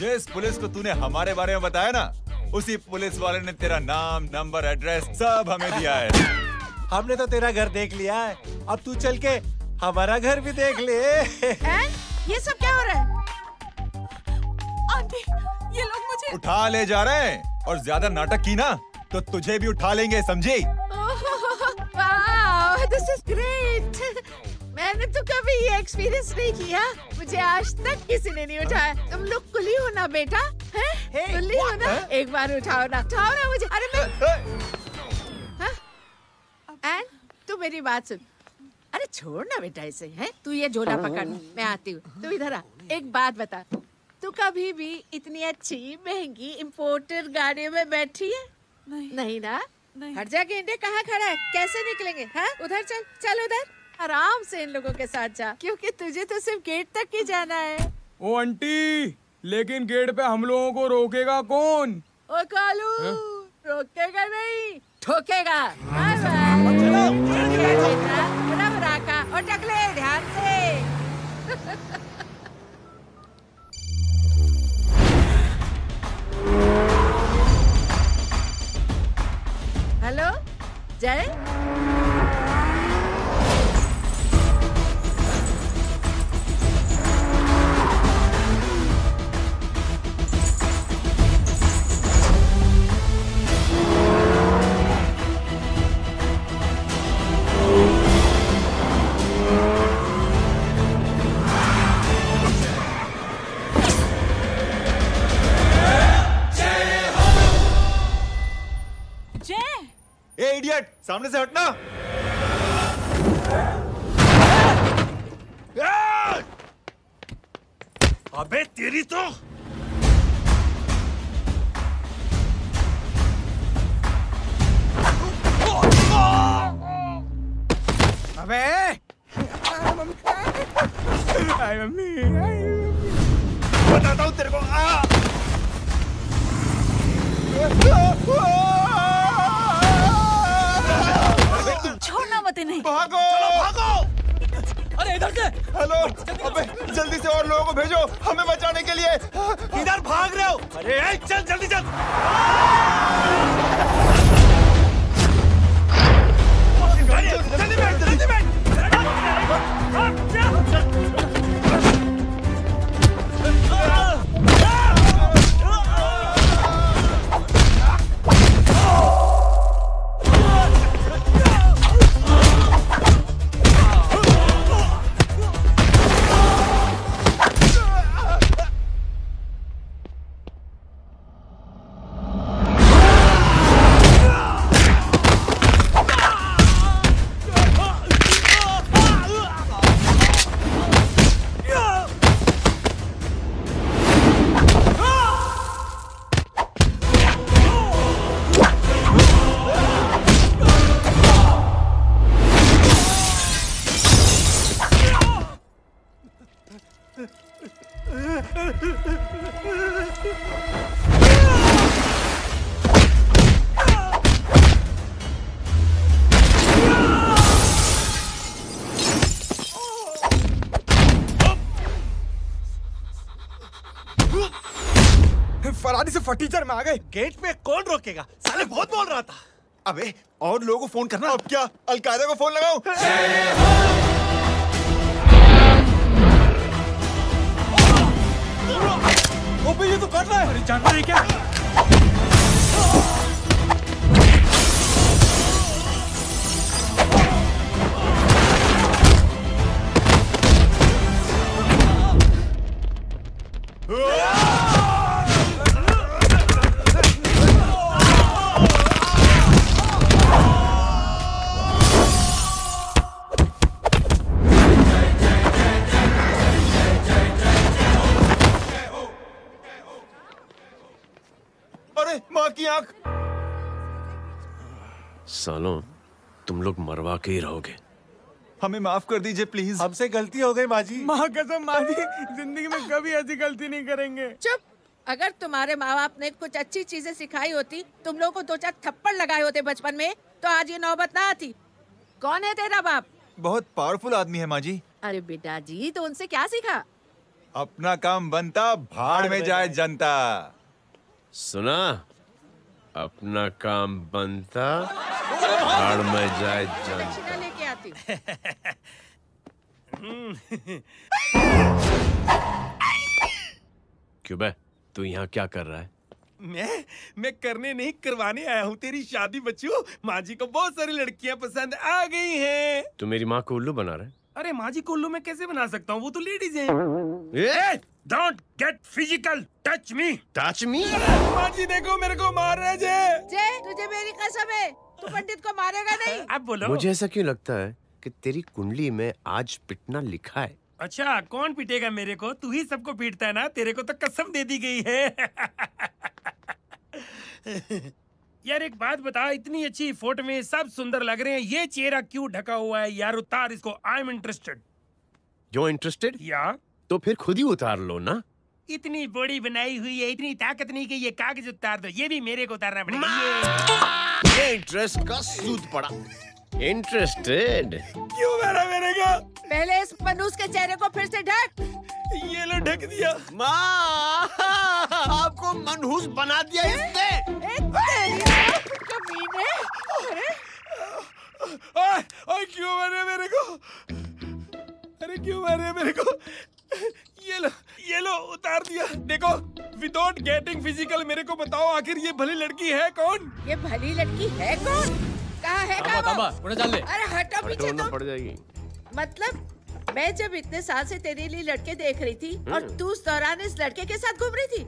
जिस पुलिस को तूने हमारे बारे में बताया ना, उसी पुलिस वाले ने तेरा नाम, नंबर, एड्रेस सब हमें दिया है। हमने तो तेरा घर देख लिया है, अब तू चल के हमारा घर भी देख ले। ये सब क्या हो रहा है? आंटी, ये लोग मुझे उठा ले जा रहे हैं, और ज्यादा नाटक की ना तो तुझे भी उठा लेंगे, समझी? वाह, दिस इज ग्रेट। मैंने तो कभी ये एक्सपीरियंस नहीं किया, मुझे आज तक किसी ने नहीं उठाया। तुम लोग कुली हो ना बेटा, हैं? कुली हो ना? एक बार उठाओ ना मुझे। अरे मैं एंड तू मेरी बात सुन। अरे छोड़ ना बेटा इसे, हैं? तू ये झोला पकड़, मैं आती हूँ। तू इधर आ, एक बात बता, तू कभी भी इतनी अच्छी महंगी इम्पोर्टेड गाड़ी में बैठी है? नहीं ना? हट जा गेंडे, कहाँ खड़ा है? कैसे निकलेंगे? हाँ, उधर चल, चल उधर, आराम से इन लोगों के साथ जा, क्योंकि तुझे तो सिर्फ गेट तक ही जाना है। ओ आंटी, लेकिन गेट पे हम लोगों को रोकेगा कौन? ओ कालू, रोकेगा नहीं, ठोकेगा। और टकले ध्यान से। हेलो जय, ए इडियट, सामने से हटना। अबे तेरी तो अबे मम्मी, बताता हूँ तेरे को। छोड़ना मत इन्हें। भागो, चलो भागो। अरे इधर से। हेलो, अबे जल्दी से और लोगों को भेजो हमें बचाने के लिए। किधर भाग रहे हो? अरे चल जल्दी चल। जल्दी बैठ, जल्दी बैठ। फरारी से फटीचर में आ गए। गेट पे कौन रोकेगा? साले बहुत बोल रहा था। अबे और लोगों को फोन करना। अब क्या अलकायदा को फोन लगाऊं? ओबे ये तो कर रहा है। अरे जानता है क्या? माँ की आंख। सालों, तुम लोग मरवा के ही रहोगे। हमें माफ कर दीजिए प्लीज। हमसे गलती हो गई माँ जी। माँ कसम माँ जी, जिंदगी में कभी ऐसी गलती नहीं करेंगे। चुप। अगर तुम्हारे माँ बाप ने कुछ अच्छी चीजें सिखाई होती, तुम लोगों को 2-4 थप्पड़ लगाए होते बचपन में, तो आज ये नौबत ना आती। कौन है तेरा बाप? बहुत पावरफुल आदमी है माँ जी। अरे बेटा जी, तो उनसे क्या सीखा? अपना काम बनता, भाड़ में जाए जनता। सुना? अपना काम बनता, भाड़ में जाए जनता। दक्षिणा लेके आती हूँ। क्यों बे, तू यहाँ क्या कर रहा है? मैं करने नहीं करवाने आया हूँ तेरी शादी बच्चू। माँ जी को बहुत सारी लड़कियाँ पसंद आ गई हैं। तू मेरी माँ को उल्लू बना रहा है? अरे माँ जी को उल्लू मैं कैसे बना सकता हूँ, वो तो लेडीज हैं। Don't get physical, touch me. Touch me? माँ जी देखो मेरे को मार रहे जय। जय, तुझे मेरी कसम है, तू पंडित को मारेगा नहीं। अब बोलो। मुझे ऐसा क्यों लगता है कि तेरी कुंडली में आज पिटना लिखा है? अच्छा, कौन पीटेगा मेरे को? तू ही सबको पीटता है ना, तेरे को तो कसम दे दी गई है। यार एक बात बता, इतनी अच्छी फोटो में सब सुंदर लग रहे हैं, ये चेहरा क्यों ढका हुआ है? यार उतार इसको, आई एम इंटरेस्टेड। जो इंटरेस्टेड? या तो फिर खुद ही उतार लो ना। इतनी बॉडी बनाई हुई है, इतनी ताकत नहीं कि ये कागज उतार दो, ये भी मेरे को उतारना पड़ेगा। ये इंटरेस्ट का सूद पड़ा। इंटरेस्टेड? क्यों मारा मेरे को? पहले इस मनूस के चेहरे को फिर से ढक। ये लो ढक दिया। माँ, आपको मनहूस बना दिया इसने। कमीने। ओए क्यों मारे मेरे को? अरे क्यों मारे मेरे को? ये लो उतार दिया। देखो, विदाउट गेटिंग फिजिकल मेरे को बताओ आखिर ये भली लड़की है कौन? ये भली लड़की है कौन? कहाँ है वो? चल ले। अरे हटो पीछे ढूंढना तो। पड़ जाएगी। मतलब मैं जब इतने साल से तेरे लिए लड़के देख रही थी और तू उस दौरान इस लड़के के साथ घूम रही थी।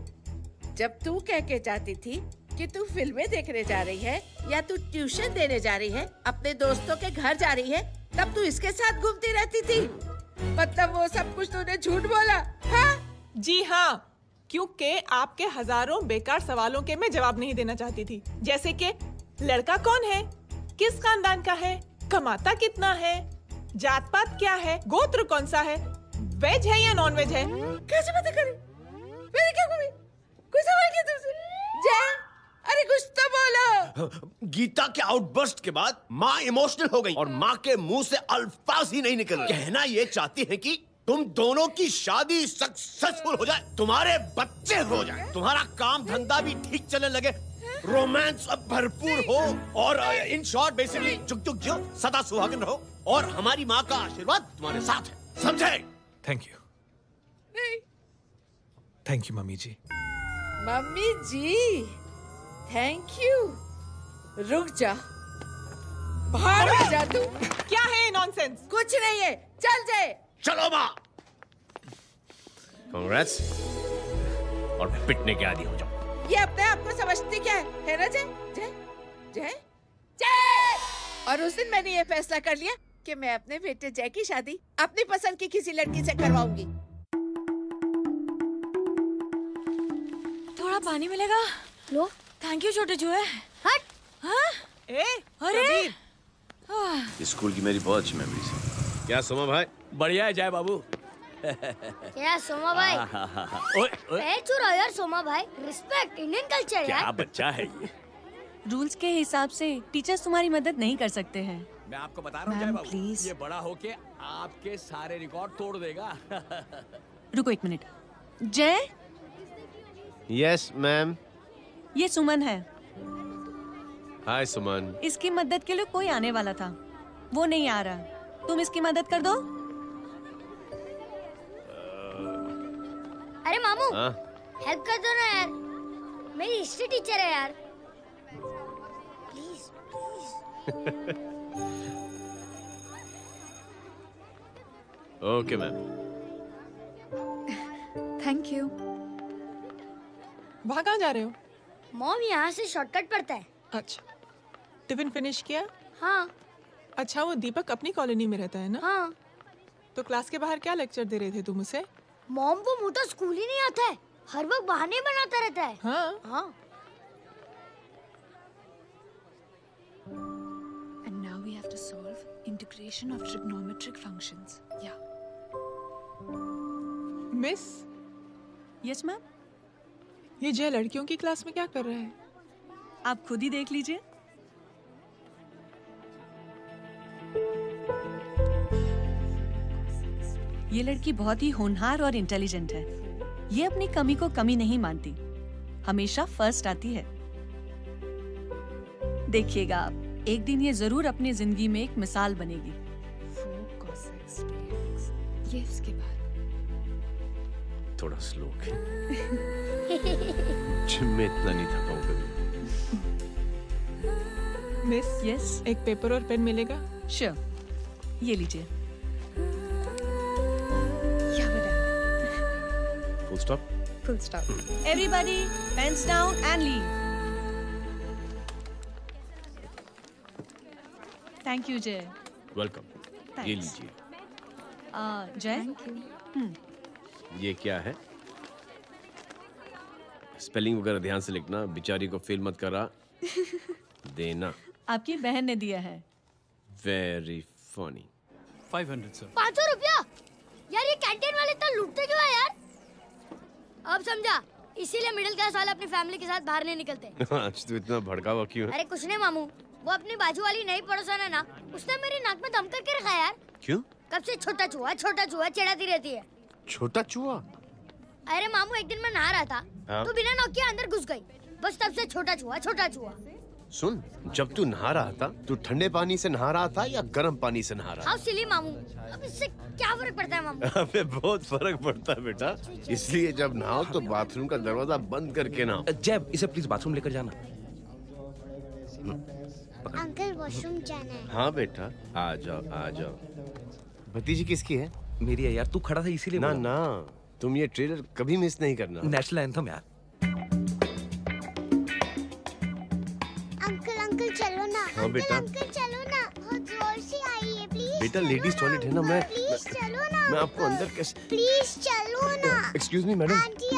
जब तू कह के जाती थी कि तू फिल्में देखने जा रही है या तू ट्यूशन देने जा रही है, अपने दोस्तों के घर जा रही है, तब तू इसके साथ घूमती रहती थी। मतलब वो सब कुछ तूने झूठ बोला? हाँ? जी हाँ, क्योंकि आपके हजारों बेकार सवालों के मैं जवाब नहीं देना चाहती थी। जैसे कि लड़का कौन है, किस खानदान का है, कमाता कितना है, जात पात क्या है, गोत्र कौन सा है, वेज है या नॉन वेज है। कैसे पता करी? मैंने क्या कभी कोई सवाल किया तुमसे? जय, अरे कुछ तो बोलो। गीता के आउटबर्स्ट के बाद माँ इमोशनल हो गई और माँ के मुंह से अल्फाज ही नहीं निकल रहे। कहना ये चाहती है कि तुम दोनों की शादी सक्सेसफुल हो जाए, तुम्हारे बच्चे हो जाए, तुम्हारा काम धंधा भी ठीक चलने लगे, रोमांस अब भरपूर हो और इन शॉर्ट बेसिकली जुग जुग जियो, सदा सुहागन रहो और हमारी माँ का आशीर्वाद तुम्हारे साथ है। समझे? Thank you. Thank you mummy ji. Mummy ji, thank you. रुक जा, बाहर आ जा तू। क्या है नॉनसेंस? कुछ नहीं है, चल जाए। चलो माँ। कांग्रेस। और पिटने के आदी हो जाओ। ये अपने आप को समझती क्या है ना जय? जय जय जय। और उस दिन मैंने ये फैसला कर लिया कि मैं अपने बेटे जय की शादी अपनी पसंद की किसी लड़की से करवाऊंगी। थोड़ा पानी मिलेगा? लो। थैंक यू छोटे चूहे। हट। हाँ? अरे स्कूल की मेरी बहुत अच्छी मेमोरीज है। क्या सोमा भाई? बढ़िया है जय बाबू। क्या सोमा भाई? पैर छू यार सोमा भाई, रिस्पेक्ट, इंडियन कल्चर यार। क्या बच्चा है ये? रूल्स के हिसाब से टीचर्स तुम्हारी मदद नहीं कर सकते हैं। मैं आपको बता रहा हूँ जय बाबू, प्लीज। ये बड़ा होके आपके सारे रिकॉर्ड तोड़ देगा। रुको एक मिनट। जय, यस मैम। ये सुमन है। हाय सुमन। इसकी मदद के लिए कोई आने वाला था, वो नहीं आ रहा। तुम इसकी मदद कर दो। अरे मामू, हाँ? हेल्प कर दो ना यार, मेरी हिस्ट्री टीचर है यार, please please. Okay ma'am. Thank you. वहाँ कहाँ जा रहे हो? मॉम यहाँ से शॉर्टकट पड़ता है। अच्छा, टिफिन फिनिश किया? हाँ। अच्छा, वो दीपक अपनी कॉलोनी में रहता है ना? हाँ। तो क्लास के बाहर क्या लेक्चर दे रहे थे तुम उसे? मॉम वो मुँह तो स्कूल ही नहीं आता है, हर वक्त बहाने बनाता रहता है। हाँ। हाँ। And now we have to solve integration of trigonometric functions. Yeah. Miss, Yes ma'am. ये जय लड़कियों की क्लास में क्या कर रहा है? आप खुद ही देख लीजिए। ये लड़की बहुत ही होनहार और इंटेलिजेंट है। ये अपनी कमी को कमी नहीं मानती, हमेशा फर्स्ट आती है। देखिएगा आप, एक दिन ये जरूर अपनी जिंदगी में एक मिसाल बनेगी। ये इसके बाद थोड़ा स्लो जिम में इतना नहीं था पाऊँ कभी। मिस, यस, एक पेपर और पेन मिलेगा? श्योर, ये लीजिए। Full stop. Full stop. Everybody pens down and leave. Thank you Jai. Welcome. ये लीजिए। जय, ये क्या है? स्पेलिंग वगैरह ध्यान से लिखना, बेचारी को फेल मत करा देना। आपकी बहन ने दिया है। Very funny. 500 सर। 500 रुपया? यार ये कैंटीन वाले इतना लूटते क्यों है यार? अब समझा, इसीलिए मिडिल क्लास वाले अपनी फैमिली के साथ बाहर नहीं निकलते। आज तू इतना भड़का हुआ क्यों है? अरे कुछ नहीं मामू, वो अपनी बाजू वाली नई पड़ोसन है ना, उसने मेरी नाक में दम करके रखा यार। क्यों? कब से छोटा चूहा चिढ़ाती रहती है। छोटा चूहा? अरे मामू, एक दिन मैं नहा रहा था, हाँ? तो बिना नॉक के अंदर घुस गई, बस तब से छोटा चूहा। सुन, जब तू नहा रहा था, तू ठंडे पानी से नहा रहा था या गर्म पानी से नहा रहा था? हाउ सिली मामू, अब इससे क्या फर्क पड़ता है मामू? अबे बहुत फर्क पड़ता है बेटा, इसलिए जब नहाओ तो बाथरूम का दरवाजा बंद करके नहाओ। जैब, इसे प्लीज बाथरूम लेकर जाना। अंकल वॉशरूम जाना है। हाँ बेटा, आ जाओ। भतीजी किसकी है? मेरी है यार, तू खड़ा था इसीलिए। ना, तुम ये ट्रेलर कभी मिस नहीं करना। नेशनल एंथम यार। अंकल चलो ना। हाँ बेटा। अंकल चलो ना, बहुत जोर से आई है, प्लीज। बेटा लेडीज टॉयलेट है ना, प्लीज चलो ना। मैं आपको अंदर कैसे? प्लीज चलो ना। Excuse me madam. Aunty,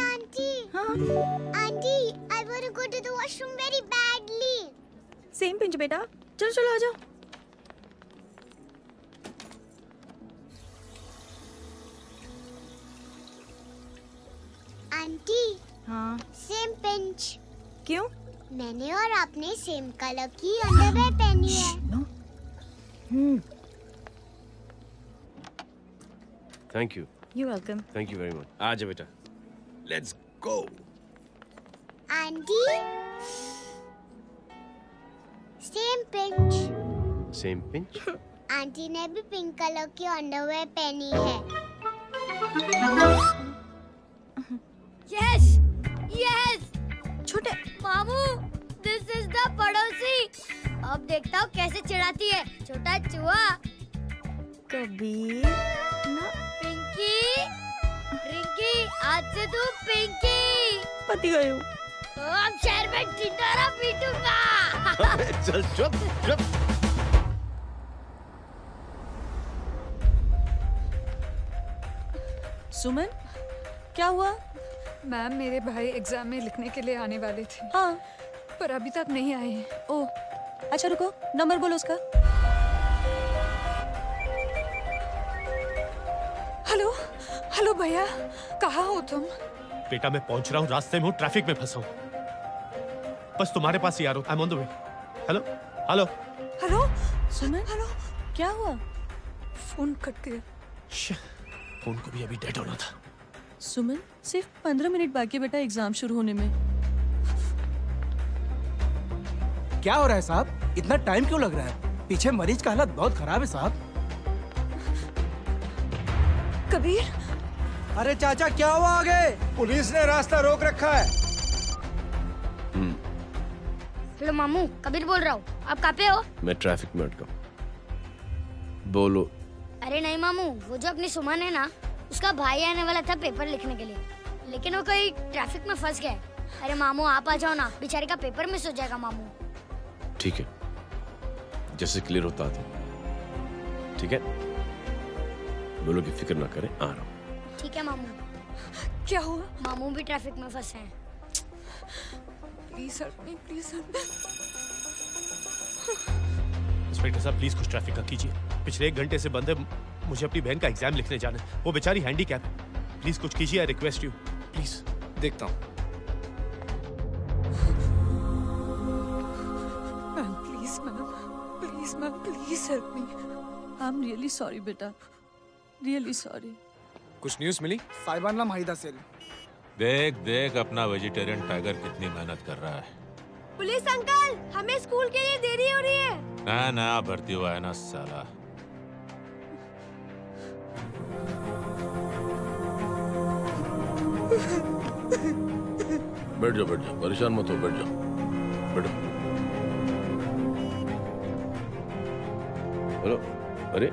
I want to go to the washroom very badly. Same pinch बेटा, चलो आ जाओ। आंटी। हाँ। Same pinch. क्यों? मैंने और आपने सेम कलर की अंडरवेयर पहनी है। Thank you. You welcome. Thank you very much. आ जा बेटा, let's go. Aunty, same pinch. Same pinch? Aunty ने भी पिंक कलर की अंडरवेयर पहनी है। यस छोटे मामू, दिस इज द पड़ोसी। अब देखता हूँ कैसे चिढ़ाती है छोटा चूहा। कबीर ना। रिंकी, आज से तू पिंकी। पति गई हूँ। तो अब शहर में ढिंढोरा पीटूंगा। चल चुप। सुमन, क्या हुआ? मैम, मेरे भाई एग्जाम में लिखने के लिए आने वाले थे। हाँ, पर अभी तक नहीं आए हैं। ओह, अच्छा रुको, नंबर बोलो उसका। हेलो भैया, कहाँ हो तुम? बेटा मैं पहुंच रहा हूँ, रास्ते में हूँ, ट्रैफिक में फंसा हूँ, बस तुम्हारे पास ही आ रहा हूँ। I am on the way. Hello Suman, hello, क्या हुआ? फोन कट गया। फोन को भी अभी डेड होना था। सुमन, सिर्फ 15 मिनट बाकी बेटा एग्जाम शुरू होने में। क्या हो रहा है साहब? इतना टाइम क्यों लग रहा है? पीछे मरीज का हालत बहुत खराब है साहब। कबीर, अरे चाचा क्या हुआ आगे? पुलिस ने रास्ता रोक रखा है। हेलो मामू, कबीर बोल रहा हूँ। आप कहाँ पे हो? मैं ट्रैफिक में अटका हूँ। बोलो। अरे नहीं मामू, वो जो अपनी सुमन है ना, उसका भाई आने वाला था पेपर लिखने के लिए, लेकिन वो कहीं ट्रैफिक में फंस गया। अरे मामू आप आ जाओ ना, बेचारे का पेपर मिस हो जाएगा मामू। ठीक है, जैसे क्लियर होता था। ठीक है, बोलो कि फिक्र ना करें, आ रहा हूँ। ठीक है मामू। क्या हुआ? मामू भी ट्रैफिक में फंसे हैं। Please help me, please help me. Inspector साहब प्लीज कुछ ट्रैफिक का कीजिए। पिछले 1 घंटे से बंद है, मुझे अपनी बहन का एग्जाम लिखने जाना है। वो बेचारी हैंडीकैप है। प्लीज कुछ कीजिए, आई रिक्वेस्ट यू प्लीज। देखता हूँ। Please ma'am, please help me. I am really sorry बेटा, रियली सॉरी। कुछ न्यूज़ मिली? साहिबान माहिदा सेल। देख देख अपना वेजिटेरियन टाइगर कितनी मेहनत कर रहा है। पुलिस अंकल, हमें स्कूल के लिए देरी हो रही है। नया नया भर्ती हुआ है ना साला। बैठ जाओ, परेशान मत हो, बैठ जाओ, बैठो। हेलो, अरे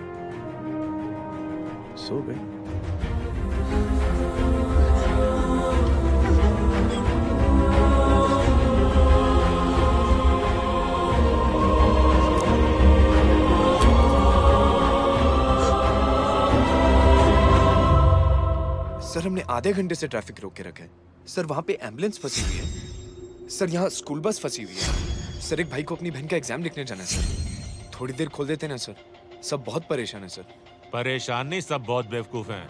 सो गए? सर हमने आधे घंटे से ट्रैफिक रोक के रखा है। सर वहाँ पे एम्बुलेंस फंसी हुई है। सर यहाँ स्कूल बस फंसी हुई है। सर एक भाई को अपनी बहन का एग्जाम लिखने जाना है सर। थोड़ी देर खोल देते ना सर। सब बहुत परेशान है सर। परेशान नहीं, सब बहुत बेवकूफ हैं।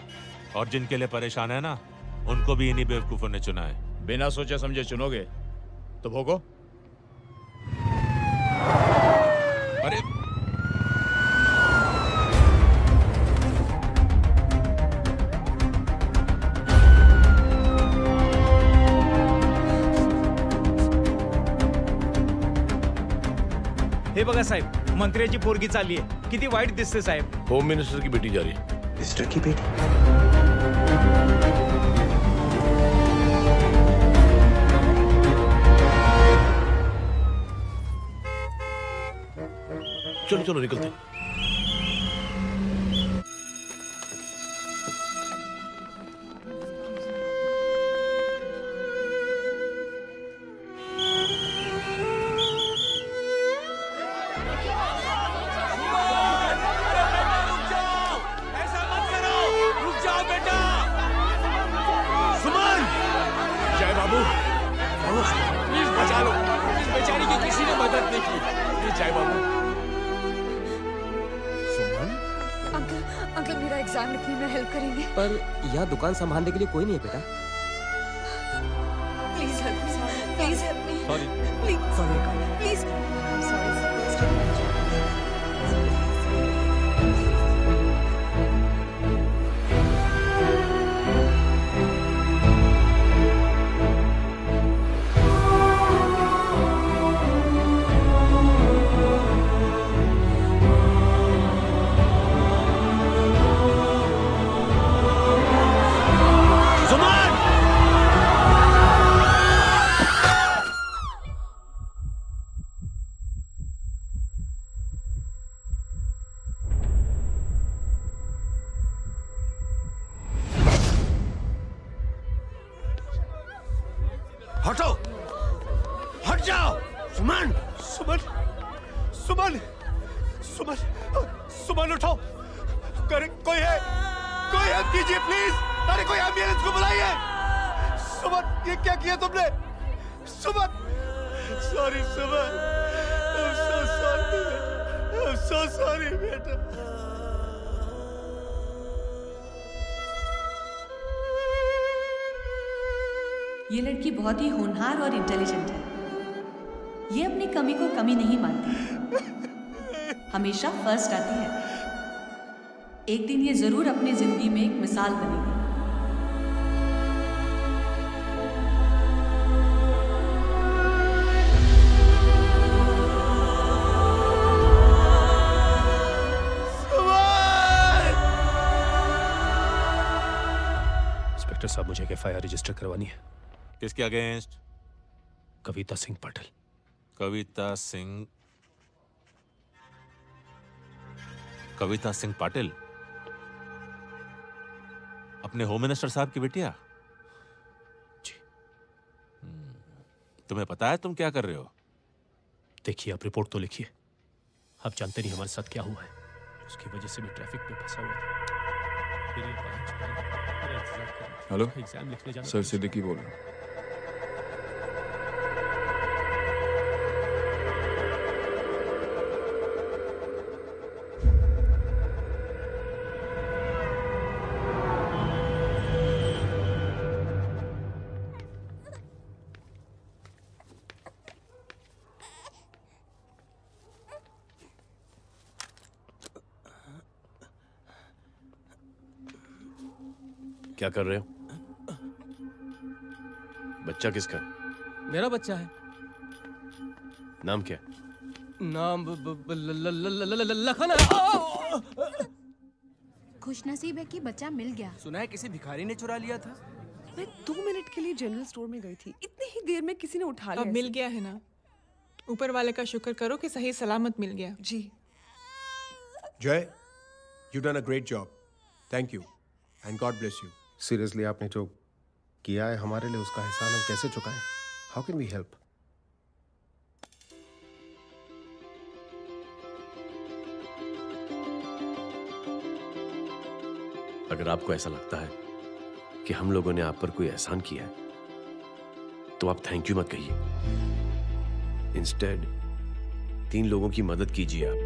और जिनके लिए परेशान है ना, उनको भी इन्हीं बेवकूफों ने चुना है। बिना सोचे समझे चुनोगे तो भोगो। अरे हे बघा साहेब, मंत्र्याची पोरगी चालली आहे. किती वाईट दिसते साहेब. होम मिनिस्टर की बेटी जा रही है। मिनिस्टर की बेटी? चलो चलो निकलते। अंकल मेरा एग्जाम लिखने में हेल्प करेंगे? पर यहाँ दुकान संभालने के लिए कोई नहीं है बेटा। Please help me, please help me. Sorry please sorry please. हटो, हट जाओ। सुमन, सुमन, सुमन, सुमन, सुमन उठो। कोई है? कोई हेल्प कीजिए प्लीज। अरे कोई एम्बुलेंस को बुलाइए। सुमन, ये क्या किया तुमने? Suman, sorry Suman, I'm so sorry, I'm so sorry बेटा। ये लड़की बहुत ही होनहार और इंटेलिजेंट है। ये अपनी कमी को कमी नहीं मानती, हमेशा फर्स्ट आती है। एक दिन ये जरूर अपनी जिंदगी में एक मिसाल बनेगी। इंस्पेक्टर साहब, मुझे एफआईआर रजिस्टर करवानी है। किसके अगेंस्ट? कविता सिंह पाटिल। कविता सिंह पाटिल? अपने होम मिनिस्टर साहब की बेटिया? जी। तुम्हें पता है तुम क्या कर रहे हो? देखिए, आप रिपोर्ट तो लिखिए। आप जानते नहीं हमारे साथ क्या हुआ है। उसकी वजह से मैं ट्रैफिक में फंसा हुआ था। फिर ये हेलो एग्जाम लिखने जाना। सर सिद्दीकी बोल रहा हूँ। क्या कर रहे हो? बच्चा किसका? मेरा बच्चा है। नाम क्या? नाम लखन है। खुशनसीब है कि बच्चा मिल गया। सुना है किसी भिखारी ने चुरा लिया था। मैं 2 मिनट के लिए जनरल स्टोर में गई थी, इतनी ही देर में किसी ने उठा लिया। अब मिल गया है ना, ऊपर वाले का शुक्र करो कि सही सलामत मिल गया। जी। जय, you done a great job. Thank you and God bless you. Seriously आपने जो किया है हमारे लिए, उसका एहसान हम कैसे चुकाएं? How can we help? अगर आपको ऐसा लगता है कि हम लोगों ने आप पर कोई एहसान किया है, तो आप थैंक यू मत कहिए। इंस्टेड 3 लोगों की मदद कीजिए आप,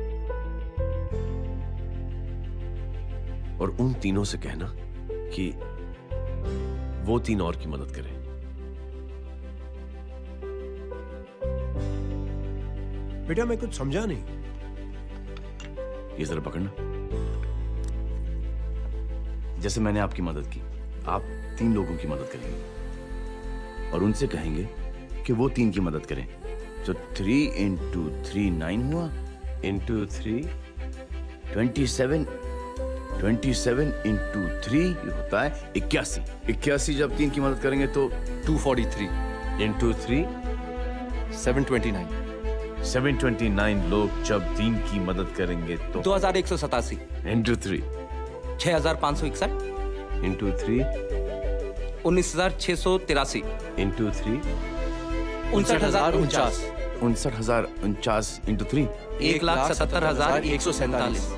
और उन तीनों से कहना कि वो 3 और की मदद करें। बेटा मैं कुछ समझा नहीं। ये जरा पकड़ना। जैसे मैंने आपकी मदद की, आप 3 लोगों की मदद करेंगे और उनसे कहेंगे कि वो 3 की मदद करें। तो 3 into 3 9 हुआ, into 3 27, 27 into 3 ये होता है 81। 81 जब 3 की मदद करेंगे तो 243 into 3 729 729 लोग जब 3 की मदद करेंगे तो 2187 into 3 6561 into 3 19683 into 3 59049 59049 into 3 1,77,147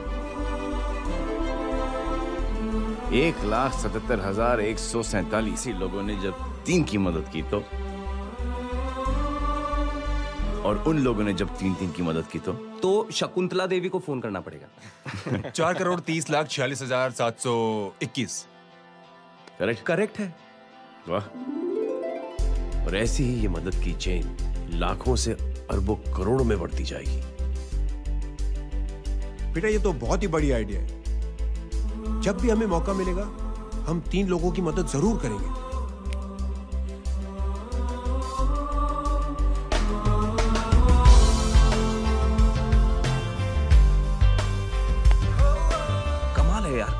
1,77,147 लोगों ने जब 3 की मदद की तो, और उन लोगों ने जब 3 की मदद की तो शकुंतला देवी को फोन करना पड़ेगा। 4,30,46,721। करेक्ट है। वाह। और ऐसी ही ये मदद की चेन लाखों से अरबों करोड़ों में बढ़ती जाएगी। बेटा ये तो बहुत ही बड़ी आइडिया है। जब भी हमें मौका मिलेगा हम 3 लोगों की मदद जरूर करेंगे। कमाल है यार,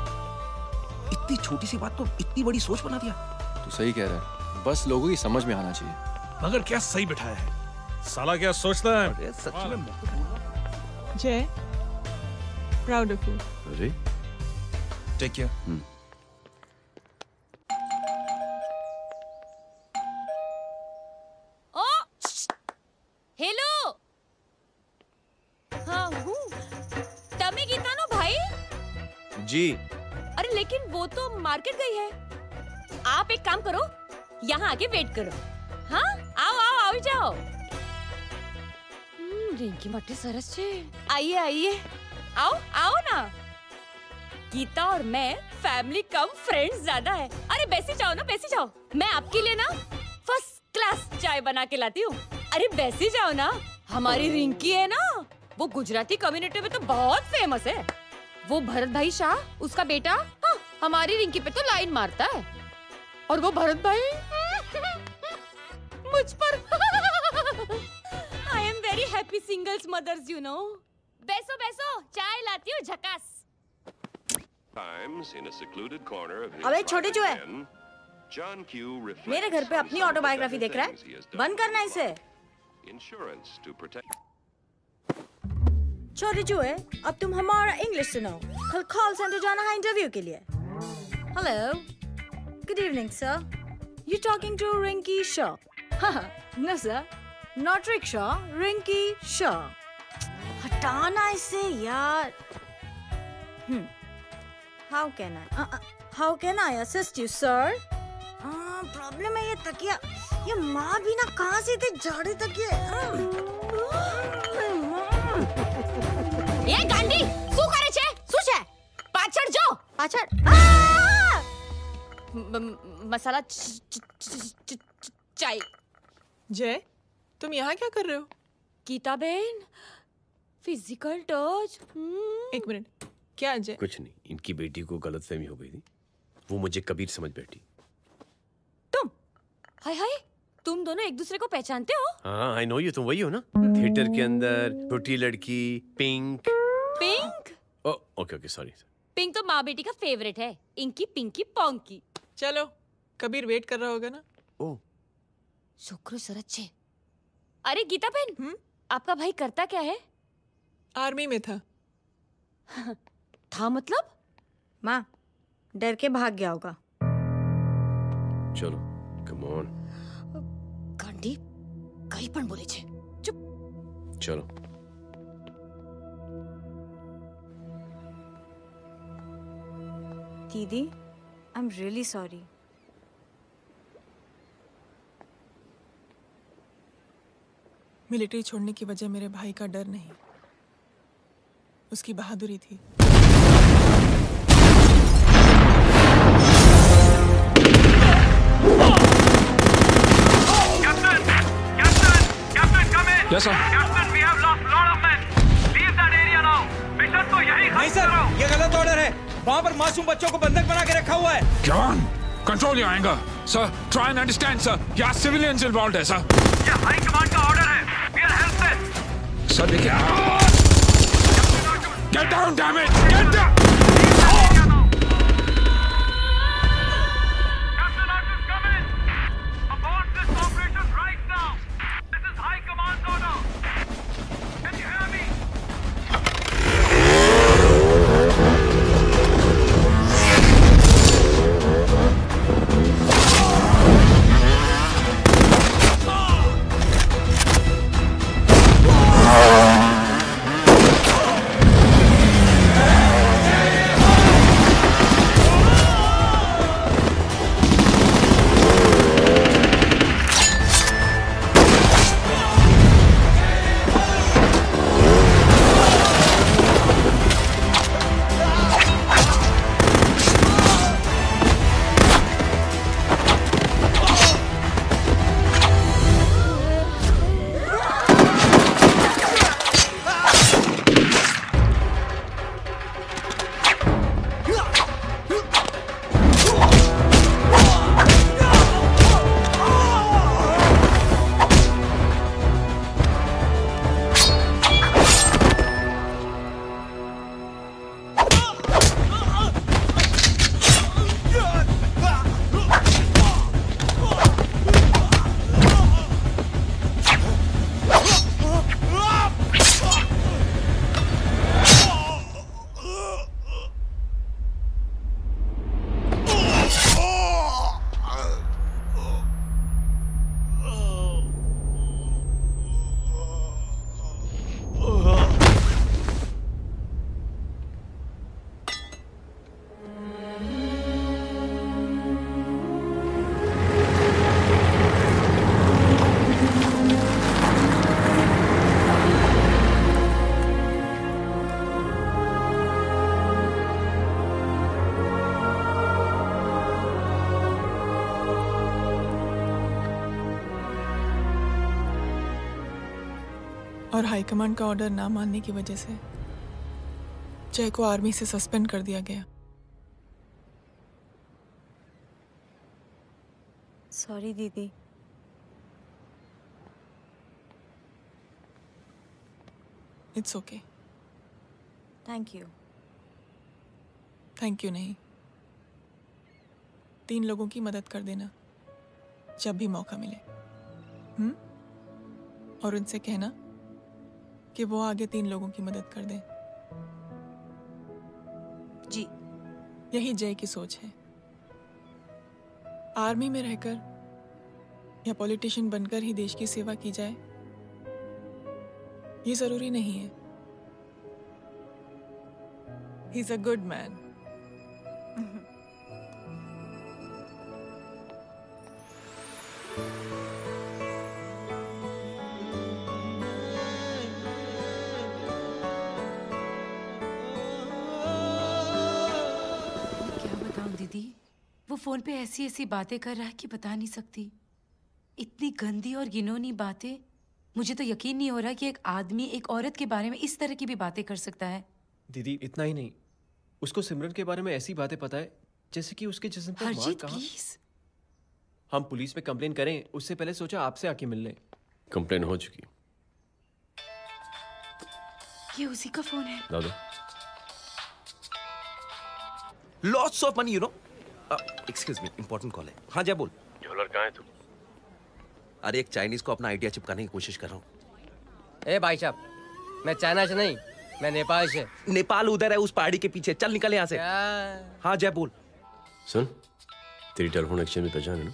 इतनी छोटी सी बात को इतनी बड़ी सोच बना दिया। तू सही कह रहा है, बस लोगों की समझ में आना चाहिए। मगर क्या सही बिठाया है, साला क्या सोचता है। सच में जय, प्राउड ऑफ यू। अरे टेक केयर। ओ हेलो, हाँ हूँ। तमे गीता नो भाई जी। अरे लेकिन वो तो मार्केट गई है। आप एक काम करो, यहाँ आके वेट करो। हाँ आओ आओ आओ जाओ। रिंकी मट्टी सरस छे। आइए आइए, आओ आओ ना। गीता और मैं फैमिली कम फ्रेंड्स ज्यादा है। अरे बैसी जाओ ना, बैसी जाओ। मैं आपके लिए ना फर्स्ट क्लास चाय बना के लाती हूँ। अरे बैसी जाओ ना। हमारी रिंकी है ना, वो गुजराती कम्युनिटी में तो बहुत फेमस है। वो भरत भाई शाह, उसका बेटा, हाँ, हमारी रिंकी पे तो लाइन मारता है। और वो भरत भाई मुझ पर I am very happy singles mothers you know. बैसो बैसो, चाय लाती हूँ झकास। अबे छोटे जो है, मेरे घर पे अपनी ऑटोबायोग्राफी देख रहा है, बंद करना इसे। छोटे जो है, अब तुम हमारा इंग्लिश सुनो। कल कॉल सेंटर जाना है इंटरव्यू के लिए। Hello, good evening sir, you talking to Rinki Shaw? No sir, not rickshaw, Rinki Shaw. हटाना इसे यार। How can I assist you, sir? Problem है ये तकिया, ये माँ भी ना कहाँ से इतने जाड़े तकिए। ये गांडी, શું કરે છે? શું છે? પાછળ જો, પાછળ। मसाला चाय। जय, तुम यहाँ क्या कर रहे हो? गीता बहन, फिजिकल टच। एक मिनट, क्या जय? कुछ नहीं, इनकी बेटी को गलतफहमी हो गई थी, वो मुझे कबीर समझ बैठी। हाय हाय, तुम दोनों एक दूसरे को पहचानते हो? हाँ, आई नो यू, तुम वही हो ना? थिएटर के अंदर छोटी लड़की pink. Pink? Okay okay, sorry. Pink तो माँ बेटी का फेवरेट है। Inky pinky ponky. चलो, कबीर वेट कर रहा होगा ना? ओह, शुक्र सरच्चे। अरे गीता बहन, आपका भाई करता क्या है? आर्मी में था। था मतलब? माँ, डर के भाग गया होगा। चलो, कम ऑन। गांडी, कहीं पण बोले छे। चुप। चलो। दीदी, I am really sorry. Military छोड़ने की वजह मेरे भाई का डर नहीं, उसकी बहादुरी थी। Yes, sir. Captain, we have lost lot of men. Leave that area now. Mission तो यही खत्म नहीं सर, ये गलत ऑर्डर है। वहाँ पर मासूम बच्चों को बंधक बना के रखा हुआ है। John, control your anger. Sir, try and understand, sir. यहाँ civilians involved है, sir. ये हाई कमांड का ऑर्डर है। We are helpless. Sir, देखिए। Get down, damn it! Get down! और हाईकमांड का ऑर्डर ना मानने की वजह से जय को आर्मी से सस्पेंड कर दिया गया। सॉरी दीदी। It's okay. Thank you. Thank you नहीं, 3 लोगों की मदद कर देना जब भी मौका मिले। और उनसे कहना कि वो आगे 3 लोगों की मदद कर दें। जी। यही जय की सोच है। आर्मी में रहकर या पॉलिटिशियन बनकर ही देश की सेवा की जाए, ये जरूरी नहीं है। He is a good man. वो फोन पे ऐसी ऐसी बातें कर रहा है कि बता नहीं सकती। इतनी गंदी और घिनौनी बातें। मुझे तो यकीन नहीं हो रहा कि एक आदमी एक औरत के बारे में इस तरह की भी बातें कर सकता है। दीदी इतना ही नहीं, उसको सिमरन के बारे में ऐसी बातें पता है जैसे कि उसके जिस्म पर मार हरजीत कहाँ? प्लीज। हम पुलिस में कंप्लेन करें उससे पहले सोचा आपसे आके मिल लें। कंप्लेन हो चुकी। ये उसी का फोन है। दादा lots of money you know. Excuse me, important call है। हाँ जय बोल। ज्वेलर कहाँ है तू? अरे एक चाइनीज को अपना आइडिया चिपकाने की कोशिश कर रहा हूँ। ए भाई साहब, मैं चाइना से नहीं, मैं नेपाल से। नेपाल उधर है उस पहाड़ी के पीछे, चल निकल यहाँ से। हाँ जय बोल। सुन, तेरी टेलीफोन एक्सचेंज में पहचान है ना?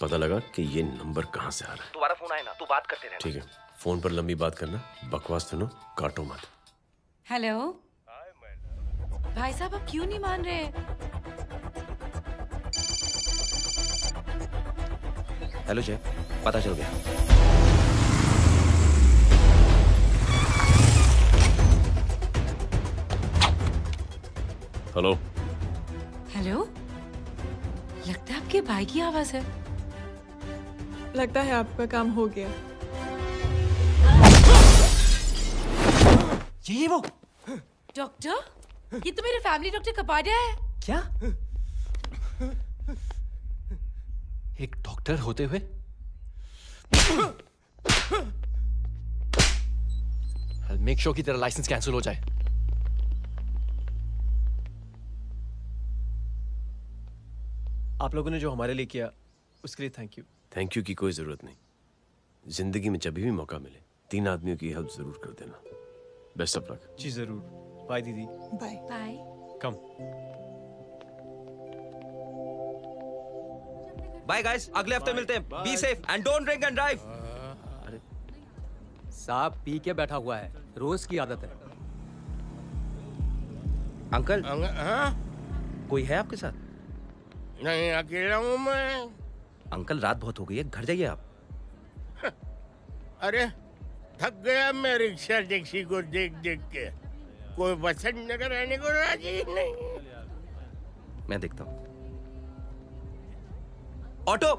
पता लगा कि ये नंबर कहाँ से आ रहा है। तुम्हारा फोन आए ना, तू बात करते रहे। ठीक है, फोन पर लंबी बात करना, बकवास सुनो, काटो मत। हेलो भाई साहब, आप क्यों नहीं मान रहे? हेलो जय, पता चल गया। हेलो हेलो, लगता है आपके भाई की आवाज है। लगता है आपका काम हो गया। ये वो डॉक्टर, ये तो मेरे फैमिली डॉक्टर कपाडिया है। क्या? एक डॉक्टर होते हुए? मेक श्योर कि तेरा लाइसेंस कैंसिल हो जाए। आप लोगों ने जो हमारे लिए किया उसके लिए थैंक यू। थैंक यू की कोई जरूरत नहीं। जिंदगी में जब भी मौका मिले 3 आदमियों की हेल्प जरूर कर देना। Best of luck. जी जरूर। बाय दीदी। Bye bye. Come. Bye guys, अगले हफ्ते मिलते हैं। Be safe and don't drink and drive. साहब पी के बैठा हुआ है, रोज की आदत है। अंकल हाँ? कोई है आपके साथ? नहीं, अकेला हूँ मैं। अंकल रात बहुत हो गई है, घर जाइए आप। अरे थक गया मैं रिक्शा टैक्सी को देख देख के। कोई वसंत नगर आने को राजी नहीं। मैं देखता हूँ। ऑटो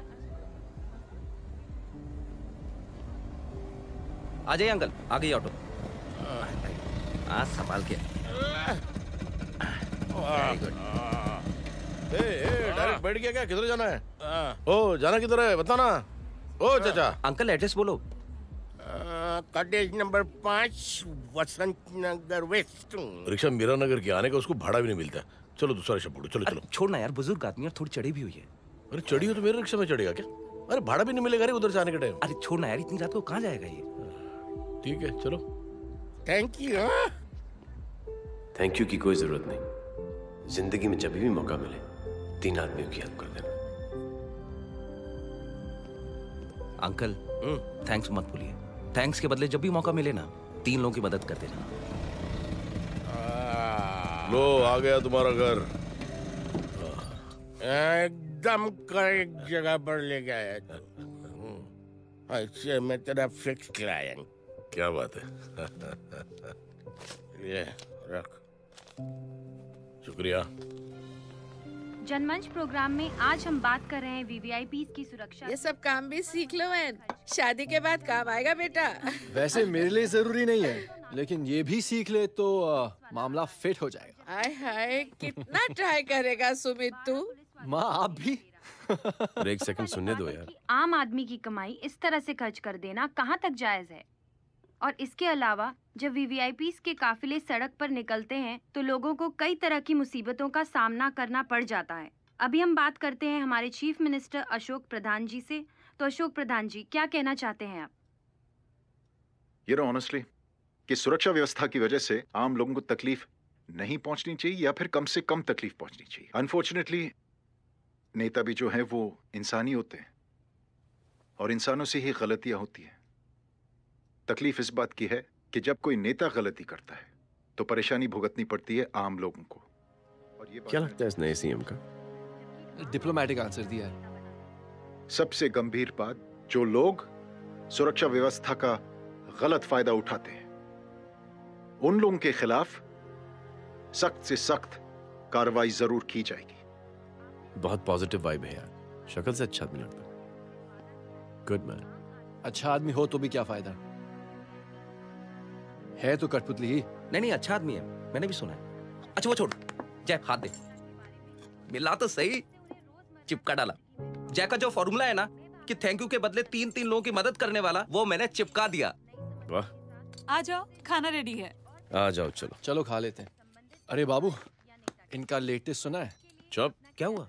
आ जाइए अंकल, आ गई ऑटो। हाँ संभाल के। Very good. डायरेक्ट बैठ गया क्या? किधर जाना है? ओ जाना किधर है बताना। ओ चाचा। अंकल एड्रेस बोलो। कॉटेज नंबर 5 वसंत नगर वेस्ट। रिक्शा मीरा नगर के आने का उसको भाड़ा भी नहीं मिलता। चलो दूसरा रिक्शा पकड़ो। चलो चलो। छोड़ना यार, बुजुर्ग आदमी और थोड़ी चढ़ी भी हुई है। अरे चढ़ी हो तो मेरे रिक्शा में चढ़ेगा क्या? अरे भाड़ा भी नहीं मिलेगा रे उधर से आने के टाइम। अरे छोड़ना यार, इतनी रात को कहाँ जाएगा ये? ठीक है चलो। Thank you. थैंक यू की कोई जरूरत नहीं। जिंदगी में जब भी मौका मिले 3 आदमियों की हेल्प कर देना। अंकल थैंक्स मत भूलिए। थैंक्स के बदले जब भी मौका मिले ना 3 लोगों की मदद कर देना। लो आ गया तुम्हारा घर। एकदम करेक्ट जगह पर ले गया तू। अच्छा मैं तेरा फिक्स क्लाइंट। क्या बात है। ये रख। शुक्रिया। जनमंच प्रोग्राम में आज हम बात कर रहे हैं वीवीआईपी की सुरक्षा। ये सब काम भी सीख लो मैन, शादी के बाद काम आएगा बेटा। वैसे मेरे लिए जरूरी नहीं है, लेकिन ये भी सीख ले तो मामला फिट हो जाएगा। हाय हाय, कितना ट्राई करेगा सुमित तू? माँ आप भी। अरे 1 सेकंड सुनने दो यार। आम आदमी की कमाई इस तरह से खर्च कर देना कहाँ तक जायज है? और इसके अलावा जब वीवीआईपीज़ के काफिले सड़क पर निकलते हैं तो लोगों को कई तरह की मुसीबतों का सामना करना पड़ जाता है। अभी हम बात करते हैं हमारे चीफ मिनिस्टर अशोक प्रधान जी से। तो अशोक प्रधान जी, क्या कहना चाहते हैं आप? ये नो ऑनेस्टली कि सुरक्षा व्यवस्था की वजह से आम लोगों को तकलीफ नहीं पहुंचनी चाहिए या फिर कम से कम तकलीफ पहुंचनी चाहिए। अनफॉर्चुनेटली नेता भी जो है वो इंसानी होते हैं और इंसानों से ही गलतियां होती हैं। तकलीफ इस बात की है कि जब कोई नेता गलती करता है तो परेशानी भुगतनी पड़ती है आम लोगों को। और ये क्या लगता है इस नए सीएम का? डिप्लोमेटिक आंसर दिया है। सबसे गंभीर बात, जो लोग सुरक्षा व्यवस्था का गलत फायदा उठाते हैं उन लोगों के खिलाफ सख्त से सख्त कार्रवाई जरूर की जाएगी। बहुत पॉजिटिव वाइब है यार। शक्ल से अच्छा आदमी लगता है। Good man. अच्छा आदमी हो तो भी क्या फायदा है, तो कठपुतली ही। नहीं अच्छा आदमी है, मैंने भी सुना है। अच्छा वो छोड़, जय हाथ दे। मिला तो सही, चिपका डाला। जय का जो फॉर्मूला है ना कि थैंक यू के बदले 3 लोगों की मदद करने वाला, वो मैंने चिपका दिया। वाह, आ जाओ, खाना रेडी है। आ जाओ, चलो चलो खा लेते हैं। अरे बाबू, इनका लेटेस्ट सुना है? चुप। क्या हुआ?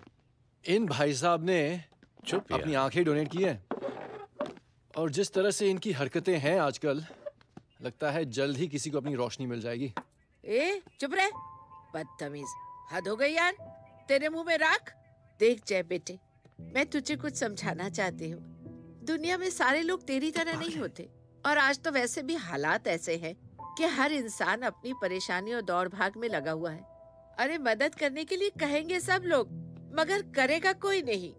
इन भाई साहब ने चुप यार। अपनी आंखें डोनेट की हैं, और जिस तरह से इनकी हरकतें हैं आजकल, लगता है जल्द ही किसी को अपनी रोशनी मिल जाएगी। ए चुप रहे, बदतमीज, हद हो गई यार। तेरे मुंह में राख। देख जय बेटे, मैं तुझे कुछ समझाना चाहती हूँ। दुनिया में सारे लोग तेरी तरह नहीं होते, और आज तो वैसे भी हालात ऐसे हैं कि हर इंसान अपनी परेशानी और दौड़ भाग में लगा हुआ है। अरे मदद करने के लिए कहेंगे सब लोग, मगर करेगा कोई नहीं।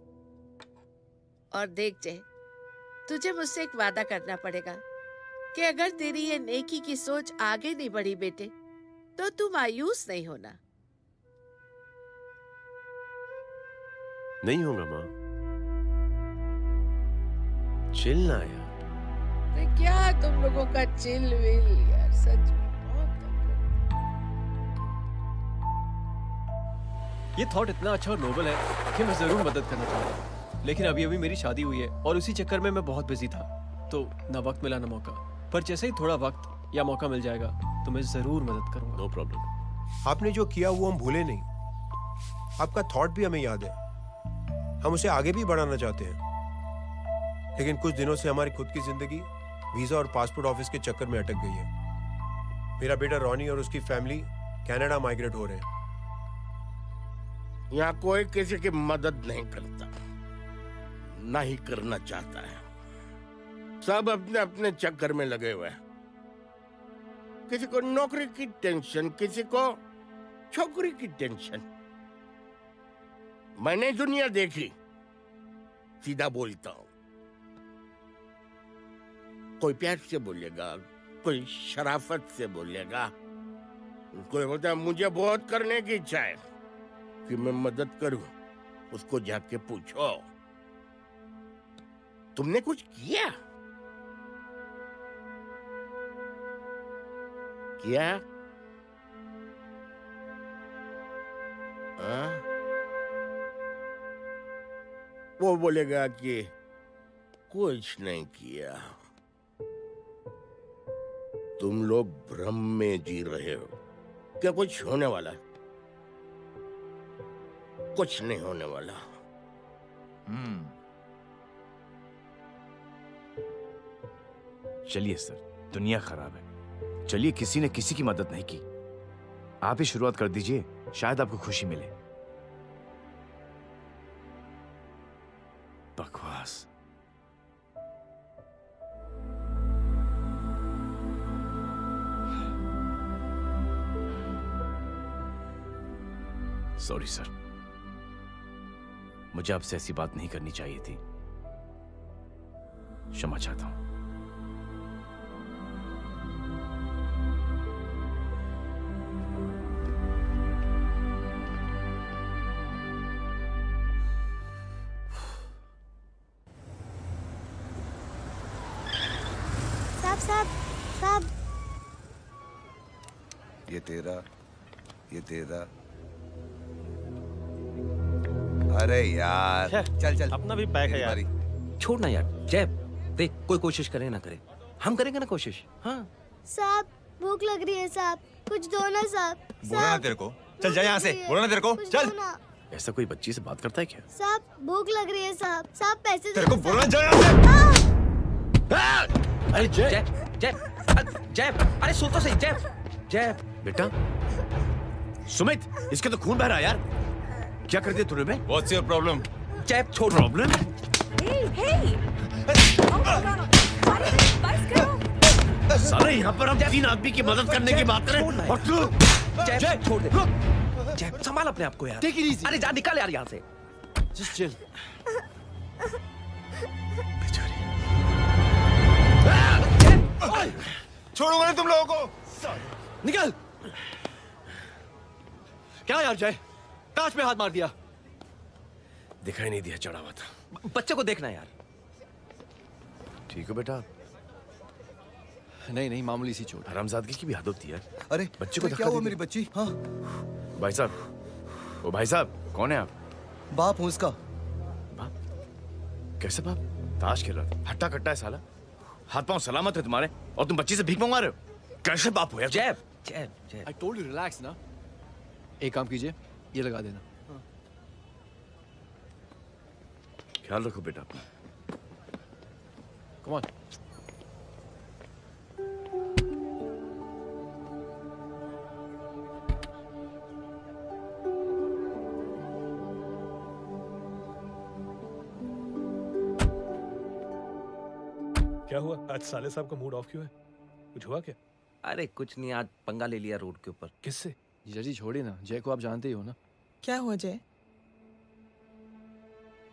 और देख जय, तुझे मुझसे एक वादा करना पड़ेगा कि अगर तेरी ये नेकी की सोच आगे नहीं बढ़ी बेटे, तो तू मायूस नहीं होना। नहीं होगा माँ, चिल ना यार। अरे क्या तुम लोगों का चिल विल यार, सच में ये थॉट इतना अच्छा और नोबल है कि मैं जरूर मदद करना चाहूंगा, लेकिन अभी अभी मेरी शादी हुई है और उसी चक्कर में मैं बहुत बिजी था, तो ना वक्त मिला ना मौका। पर जैसे ही थोड़ा वक्त या मौका मिल जाएगा तो मैं जरूर मदद करूंगा। No problem. आपने जो किया वो हम भूले नहीं, आपका थॉट भी हमें याद है, हम उसे आगे भी बढ़ाना चाहते हैं, लेकिन कुछ दिनों से हमारी खुद की जिंदगी वीजा और पासपोर्ट ऑफिस के चक्कर में अटक गई है। मेरा बेटा रॉनी और उसकी फैमिली कनाडा माइग्रेट हो रहे हैं। यहाँ कोई किसी की मदद नहीं करता, ना ही करना चाहता है। सब अपने अपने चक्कर में लगे हुए हैं। किसी को नौकरी की टेंशन, किसी को छोकरी की टेंशन। मैंने दुनिया देखी, सीधा बोलता हूं। कोई प्यार से बोलेगा, कोई शराफत से बोलेगा, कोई बोलता है मुझे बहुत करने की इच्छा है कि मैं मदद करूं। उसको जाके पूछो, तुमने कुछ किया? क्या? वो बोलेगा कि कुछ नहीं किया। तुम लोग भ्रम में जी रहे हो। क्या कुछ होने वाला? कुछ नहीं होने वाला। चलिए सर, दुनिया खराब है, चलिए किसी ने किसी की मदद नहीं की, आप ही शुरुआत कर दीजिए, शायद आपको खुशी मिले। बकवास। सॉरी सर, मुझे आपसे ऐसी बात नहीं करनी चाहिए थी, क्षमा चाहता हूं। साहब, ये तेरा। अरे यार, चल अपना भी पैक है यार। छोड़ना यार। जय देख, कोई कोशिश करे ना करे, हम करेंगे ना कोशिश। हाँ साहब, भूख लग रही है साहब, कुछ दो ना साहब। बोला ना तेरे को, चल जा यहाँ से, बोला ना तेरे को, चल। ऐसा कोई बच्ची से बात करता है क्या? साहब भूख लग रही है साहब, साहब पैसे तेरे को बोला जा यहाँ से। अरे जय जय जय, अरे सुन तो सही। जय बेटा, सुमित, इसके तो खून बह रहा है यार, क्या कर दिया तूने? What's your problem? जय छोड़। प्रॉब्लम? सारे यहाँ पर हम 3 आदमी की मदद करने की बात करें और तू जय छोड़ दे। जय संभाल अपने आप को यार। Take it easy. अरे जा, निकल यार यहाँ से। Just chill. छोड़ूंगा नहीं तुम लोगों को। निकल। क्या यार जय, कांच में हाथ मार दिया। दिखाई नहीं दिया, चढ़ा हुआ था। बच्चे को देखना यार। ठीक हो बेटा? नहीं, मामूली सी चोट। हरामजादगी की भी हद होती है। अरे बच्चे को क्या हुआ मेरी बच्ची? हाँ भाई साहब, ओ भाई साहब, कौन है आप? बाप हूँ उसका। बाप? कैसे बाप? ताश खेल रहा था, हट्टा कट्टा है साला। हाथ पांव सलामत है तुम्हारे, और तुम बच्ची से भीख मंगवा रहे हो? कैसे बाप हो यार? जैब, जैब, जैब। I told you relax ना। एक काम कीजिए, ये लगा देना। ख्याल रखो बेटा अपना। Come on। क्या हुआ? आज साले साहब का मूड ऑफ क्यों है? कुछ हुआ क्या? अरे कुछ नहीं, आज पंगा ले लिया रोड के ऊपर। किससे? जीजा जी छोड़िए ना, जय को आप जानते ही हो ना। क्या हुआ जय?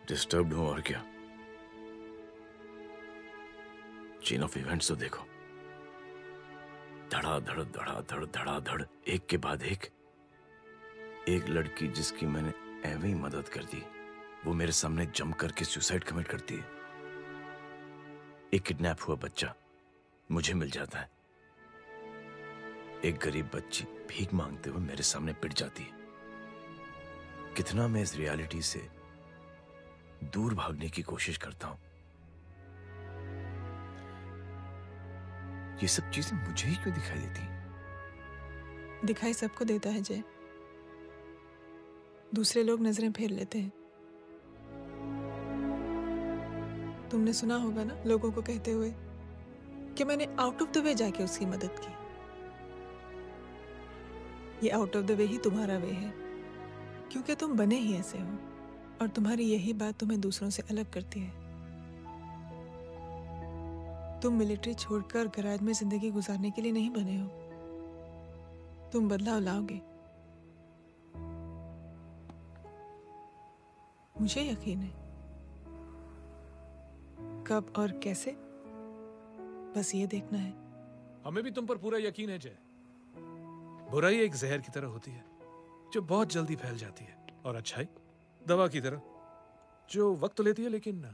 डिस्टर्ब्ड हूं और क्या। चेन ऑफ इवेंट्स तो देखो, धड़ाधड़ धड़ाधड़ धड़ाधड़, एक के बाद एक लड़की जिसकी मैंने एवं ही मदद कर दी, वो मेरे सामने जंप करके सुसाइड कमिट करती है। एक किडनैप हुआ बच्चा मुझे मिल जाता है। एक गरीब बच्ची भीख मांगते हुए मेरे सामने पिट जाती है। कितना मैं इस रियलिटी से दूर भागने की कोशिश करता हूं। ये सब चीजें मुझे ही क्यों दिखाई देती? दिखाई सबको देता है जय, दूसरे लोग नजरें फेर लेते हैं। तुमने सुना होगा ना लोगों को कहते हुए कि मैंने आउट ऑफ द वे जाके उसकी मदद की। ये आउट ऑफ द वे ही तुम्हारा वे है, क्योंकि तुम बने ही ऐसे हो और तुम्हारी यही बात तुम्हें दूसरों से अलग करती है। तुम मिलिट्री छोड़कर गराज में जिंदगी गुजारने के लिए नहीं बने हो। तुम बदलाव लाओगे, मुझे यकीन है। कब और कैसे, बस ये देखना है। हमें भी तुम पर पूरा यकीन है जय। बुराई एक जहर की तरह होती है जो बहुत जल्दी फैल जाती है, और अच्छाई दवा की तरह जो वक्त लेती है लेकिन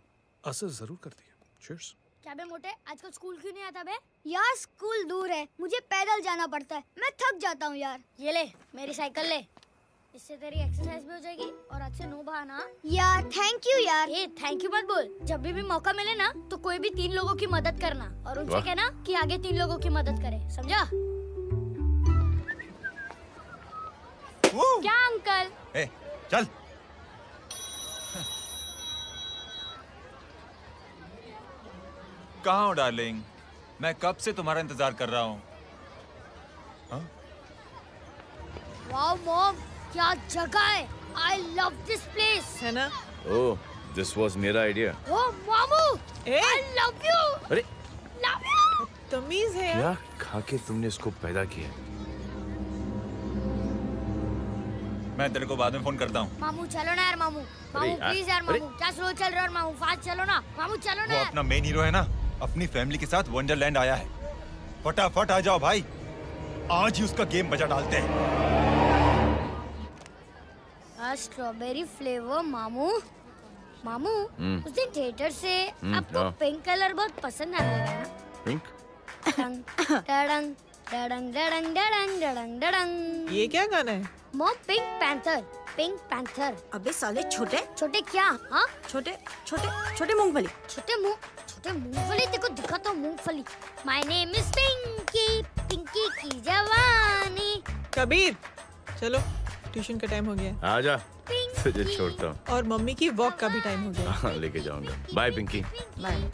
असर जरूर करती है। Cheers। क्या बे मोटे, आजकल स्कूल क्यों नहीं आता बे? यार स्कूल दूर है, मुझे पैदल जाना पड़ता है, मैं थक जाता हूँ यार। ये ले मेरी साइकिल ले, इससे तेरी एक्सरसाइज भी हो जाएगी और अच्छे नो बहाना। यार थैंक यू यार। ए थैंक यू मत बोल, जब भी मौका मिले ना तो कोई भी 3 लोगों की मदद करना और उनसे कहना कि आगे 3 लोगों की मदद करे, समझा? क्या अंकल? ए, चल। कहाँ हो डार्लिंग? मैं कब से तुम्हारा इंतजार कर रहा हूँ। वाओ मॉम, क्या जगह है। I love this place। है ना? ओह, this was मेरा आइडिया। ओह मामू, I love you। अरे love you। तमीज है क्या खा के तुमने इसको पैदा किया? मैं तेरे को बाद में फोन करता हूँ। मामू चलो ना यार, मामू मामू प्लीज यार, मामू क्या स्लो चल रहे हो मामू, फास्ट चलो ना मामू, चलो ना। वो अपना मेन हीरो है ना, अपनी फैमिली के साथ वंडरलैंड आया है। फटाफट आ जाओ भाई, आज ही उसका गेम बजा डालते हैं। स्ट्रॉबेरी फ्लेवर मामू। मामू उस दिन थिएटर से आपको हाँ। पिंक कलर बहुत पसंद आने लगा ना? पिंक? डडंग डडंग डडंग डडंग डडंग डडंग। ये क्या गाना है? Mom pink panther, pink panther. अबे साले छोटे छोटे क्या? हाँ छोटे छोटे छोटे मूंगफली। छोटे मूंगफली, देखो दिखा तो मूंगफली। My name is Pinky, Pinky की जवानी। कबीर चलो, ट्यूशन का टाइम हो गया। आजा, तुझे छोड़ता हूँ। और मम्मी की वॉक का भी टाइम हो गया। हाँ, लेके जाऊंगा। Bye Pinky. Bye.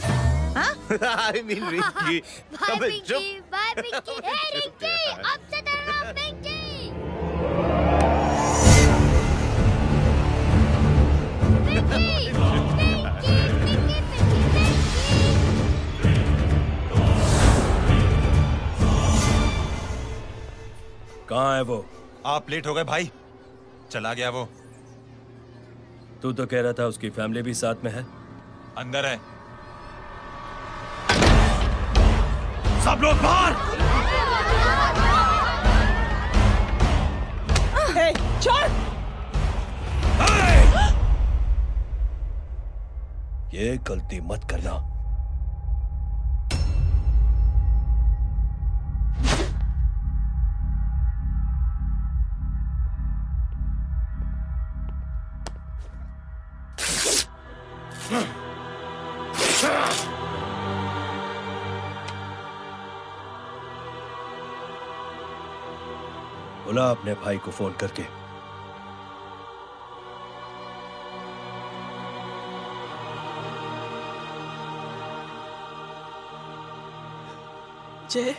I mean Rinky. Bye Pinky, bye Pinky. Hey Rinky, अब से तेरा नाम पिंकी। कहाँ है वो? आप लेट हो गए भाई, चला गया वो। तू तो कह रहा था उसकी फैमिली भी साथ में है। अंदर है। सब लोग बाहर। छोड़। ये गलती मत करना। बुला अपने भाई को फोन करके। जय,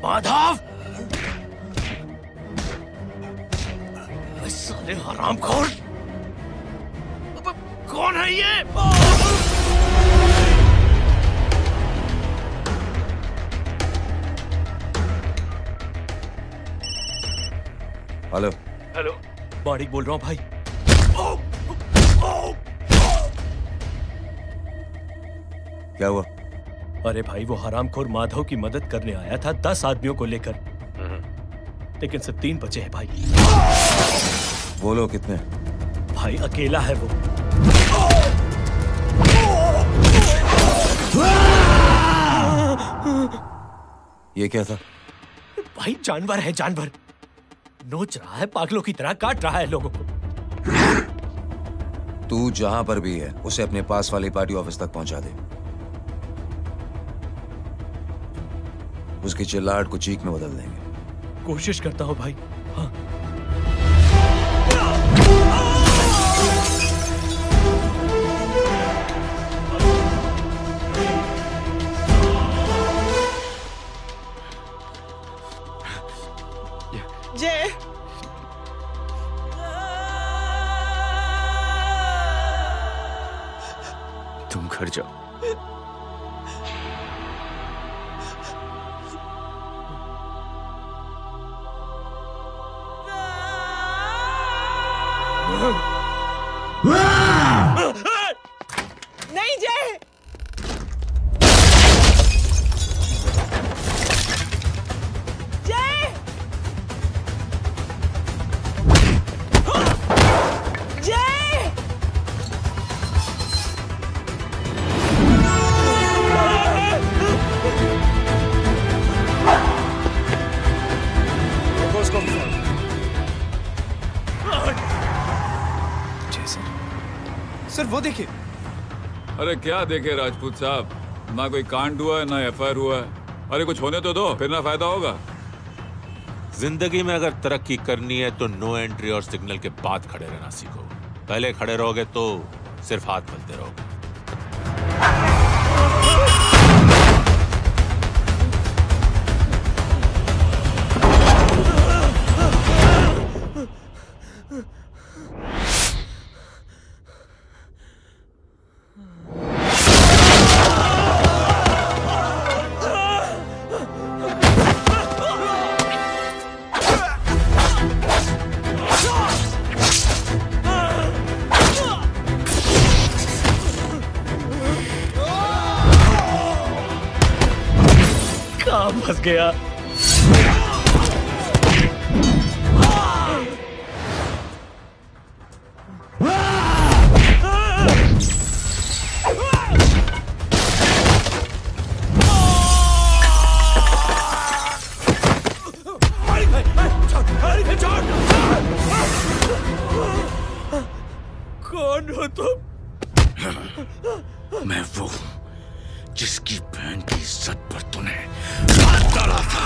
माधव, साले हरामखोर, कौन है ये? हेलो हेलो, माणिक बोल रहा हूँ भाई। क्या हुआ? अरे भाई, वो हरामखोर माधव की मदद करने आया था 10 आदमियों को लेकर, लेकिन सिर्फ 3 बचे हैं भाई। वो लोग कितने? भाई अकेला है वो। ये क्या था? भाई जानवर है, जानवर। नोच रहा है, पागलों की तरह काट रहा है लोगों को। तू जहां पर भी है उसे अपने पास वाली पार्टी ऑफिस तक पहुंचा दे। उसकी चिल्लाहट को चीख में बदल देंगे। कोशिश करता हूं भाई। हाँ। जय, तुम घर जाओ। नहीं जय, जय, जय, है सर वो देखिए। अरे क्या देखे राजपूत साहब, ना कोई कांड हुआ है ना एफआईआर हुआ है। अरे कुछ होने तो दो, फिर ना फायदा होगा। जिंदगी में अगर तरक्की करनी है तो नो एंट्री और सिग्नल के बाद खड़े रहना सीखो। पहले खड़े रहोगे तो सिर्फ हाथ मलते रहोगे। फंस गया। कौन हो तुम? मैं वो जिसकी बहन की इज्जत पर तूने हाथ डाला था।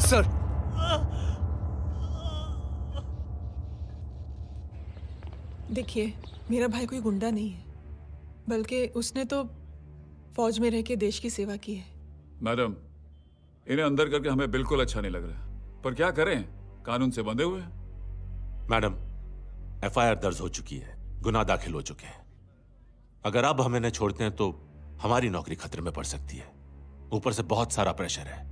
सर देखिए, मेरा भाई कोई गुंडा नहीं है, बल्कि उसने तो फौज में रह के देश की सेवा की है। मैडम, इन्हें अंदर करके हमें बिल्कुल अच्छा नहीं लग रहा, पर क्या करें, कानून से बंधे हुए हैं। मैडम, एफआईआर दर्ज हो चुकी है, गुनाह दाखिल हो चुके हैं। अगर अब हम इन्हें छोड़ते हैं तो हमारी नौकरी खतरे में पड़ सकती है। ऊपर से बहुत सारा प्रेशर है।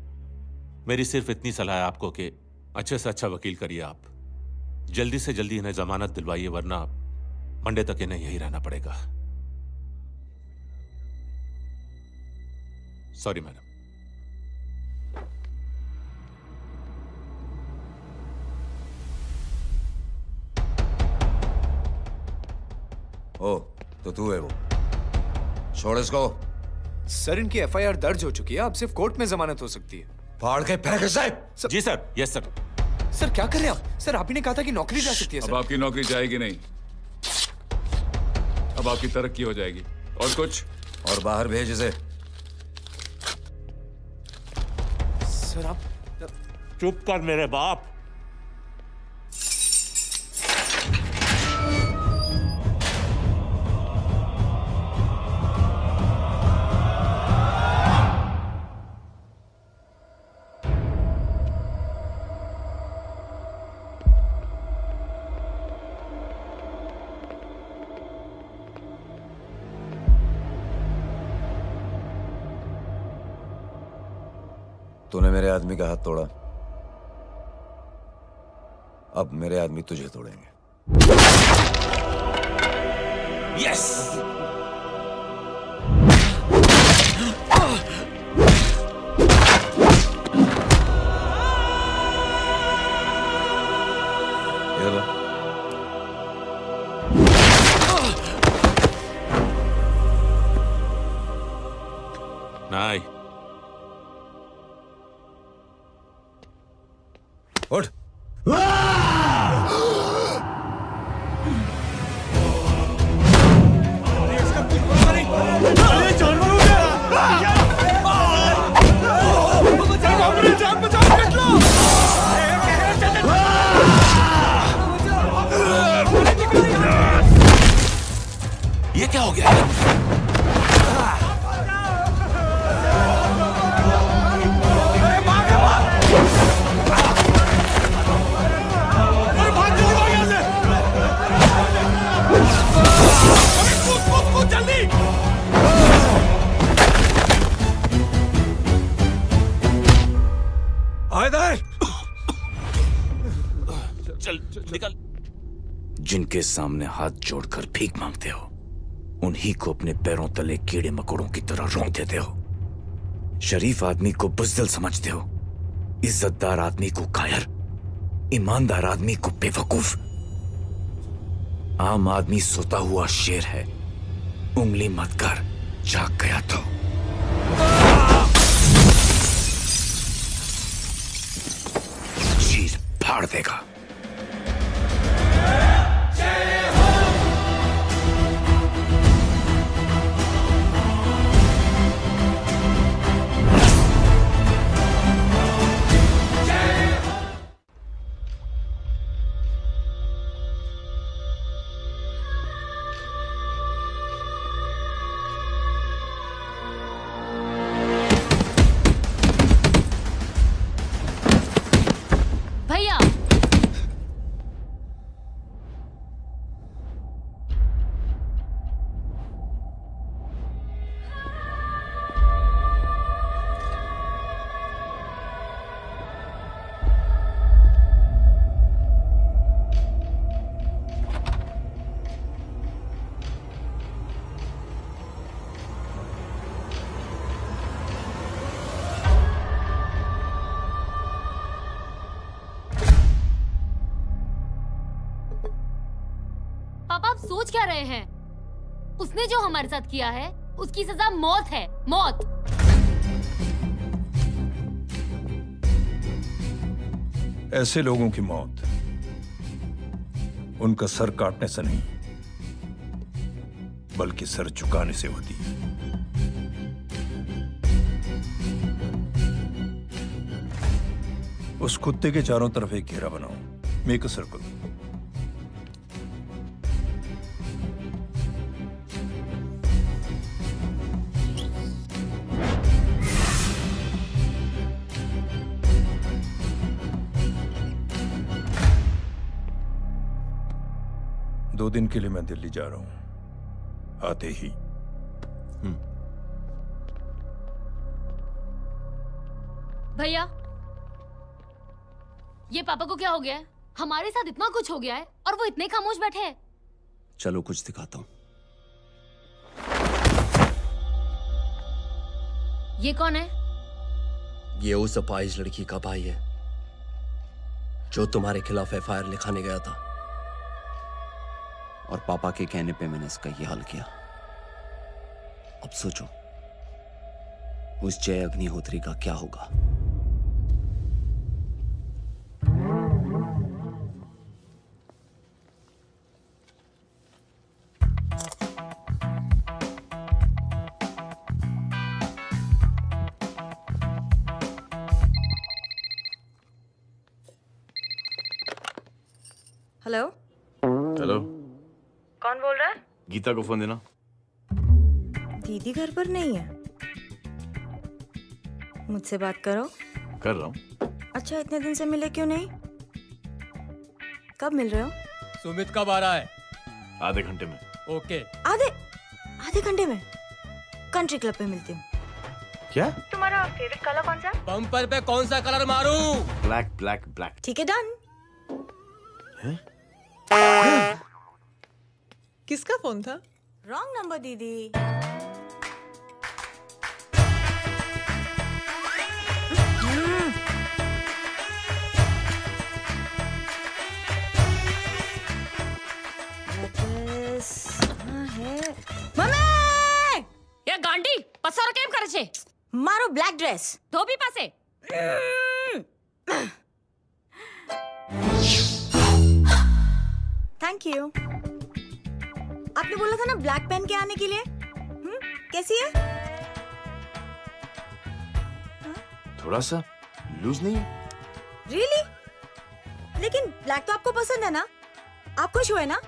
मेरी सिर्फ इतनी सलाह है आपको कि अच्छे से अच्छा वकील करिए आप। जल्दी से जल्दी इन्हें जमानत दिलवाइए, वरना मंडे तक इन्हें यही रहना पड़ेगा। Sorry madam. ओ, तो तू है वो। छोड़ इसको। सर, इनकी एफआईआर दर्ज हो चुकी है, अब सिर्फ कोर्ट में जमानत हो सकती है। फाड़ के फेंक साहब। जी सर। Yes sir. सर क्या कर रहे हैं आप? सर, आप ही ने कहा था कि नौकरी जा सकती है। अब आपकी नौकरी जाएगी नहीं, अब आपकी तरक्की हो जाएगी। और कुछ? और बाहर भेज इसे। सर आप चुप कर मेरे बाप। तूने मेरे आदमी का हाथ तोड़ा, अब मेरे आदमी तुझे तोड़ेंगे। यस। ये लो। नहीं। उठ। ये क्या हो गया? चल निकल। जिनके सामने हाथ जोड़कर भीख मांगते हो, उन्हीं को अपने पैरों तले कीड़े मकोड़ों की तरह रौंद देते हो। शरीफ आदमी को बुज़दिल समझते हो, इज्जतदार आदमी को कायर, ईमानदार आदमी को बेवकूफ। आम आदमी सोता हुआ शेर है, उंगली मत कर, जाग गया तो। चीर फाड़ देगा। पापा आप सोच क्या रहे हैं? उसने जो हमारे साथ किया है उसकी सजा मौत है, मौत। ऐसे लोगों की मौत उनका सर काटने से नहीं बल्कि सर झुकाने से होती है। उस कुत्ते के चारों तरफ एक घेरा बनाओ, मेक अ सर्कल। दो दिन के लिए मैं दिल्ली जा रहा हूं, आते ही। भैया, ये पापा को क्या हो गया है? हमारे साथ इतना कुछ हो गया है और वो इतने खामोश बैठे हैं। चलो कुछ दिखाता हूं। ये कौन है? ये उस अपाहिज लड़की का भाई है जो तुम्हारे खिलाफ एफआईआर लिखाने गया था। और पापा के कहने पे मैंने इसका ये हाल किया। अब सोचो उस जय अग्निहोत्री का क्या होगा। हेलो। हेलो, कौन बोल रहा है? गीता को फोन देना। दीदी घर पर नहीं है। मुझसे बात करो। कर रहा हूँ। अच्छा, इतने दिन से मिले क्यों नहीं? कब मिल रहे हो? सुमित कब आ रहा है? आधे घंटे में। ओके। आधे घंटे में कंट्री क्लब पे मिलती हूँ। क्या? तुम्हारा फेवरेट कलर कौन सा? बम्पर पे कौन सा कलर मारूं? Black black black. ठीक है, डन। किसका फोन था? रॉन्ग नंबर दीदी। ये गांडी पसारो केम करे छे? मारो ब्लैक ड्रेस धोबी पासे। Thank you. आपने बोला था ना ब्लैक पेन के आने के लिए। कैसी है? थोड़ा सा लूज नहीं है? रियली? लेकिन ब्लैक तो आपको पसंद है ना? आप खुश हुए ना?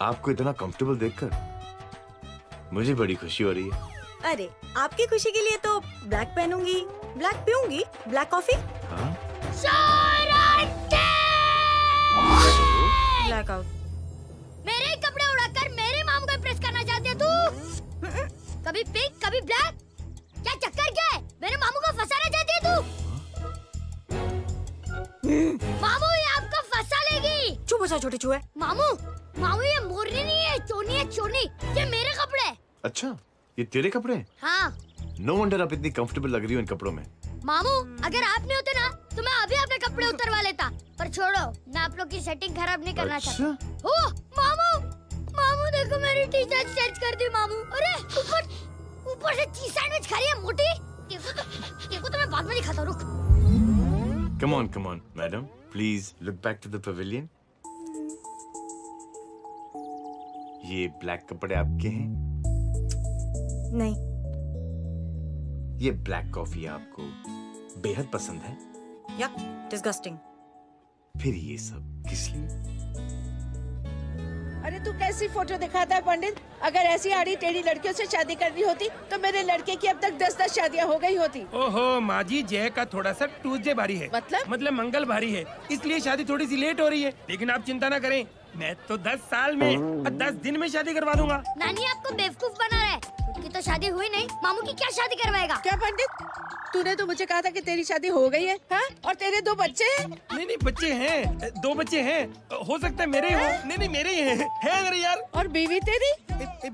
आपको इतना कंफर्टेबल देखकर मुझे बड़ी खुशी हो रही है। अरे, आपकी खुशी के लिए तो ब्लैक पहनूंगी, ब्लैक पीऊंगी, ब्लैक कॉफी। Black out. मेरे कपड़े उड़ाकर मेरे मामू को इम्प्रेस करना चाहती है तू? कभी पिंक, कभी ब्लैक। क्या चक्कर क्या है? मेरे मामू को फंसाना चाहती है तू? मामू ये आपको फंसा लेगी। चुप हो जा छोटे चूहे। मामू ये मोरनी नहीं है, चोनी है चोनी। ये मेरे कपड़े। अच्छा, ये तेरे कपड़े हैं? हाँ। नो वंडर आप इतनी कंफर्टेबल लग रही हो इन कपड़ों में। मामू, अगर आप नहीं होते ना तो मैं अभी अपने कपड़े उतरवा लेता। पर छोड़ो, मैं आप लोग की सेटिंग खराब नहीं करना चाहता। ओह, मामू देखो मेरी टी शर्ट चेंज कर दी मामू। अरे ऊपर से चीज सैंडविच खा रही है मोटी। देखो तो मैं बाद में दिखाता हूँ, रुक। Come on, madam. Please look back to the pavilion. ये ब्लैक कपड़े आपके हैं? नहीं। ये ब्लैक कॉफी आपको बेहद पसंद है? यक, डिस्गस्टिंग। फिर ये सब किस लिए? अरे तू कैसी फोटो दिखाता है पंडित? अगर ऐसी आड़ी टेढ़ी लड़कियों से शादी करनी होती तो मेरे लड़के की अब तक 10-10 शादियां हो गई होती। ओहो माँ जी, जय का थोड़ा सा ट्यूसडे भारी है। मतलब मंगल भारी है, इसलिए शादी थोड़ी सी लेट हो रही है। लेकिन आप चिंता ना करें, मैं तो 10 साल में और 10 दिन में शादी करवा दूंगा। नानी आपको बेवकूफ बना रहा है। उसकी तो शादी हुई नहीं, मामू की क्या शादी करवाएगा? क्या पंडित, तूने तो मुझे कहा था कि तेरी शादी हो गई है, हाँ? और तेरे 2 बच्चे हैं? नहीं बच्चे हैं, 2 बच्चे हैं। हो सकता है मेरे ही हो। नहीं मेरे ही है मेरे यार। और बीवी तेरी?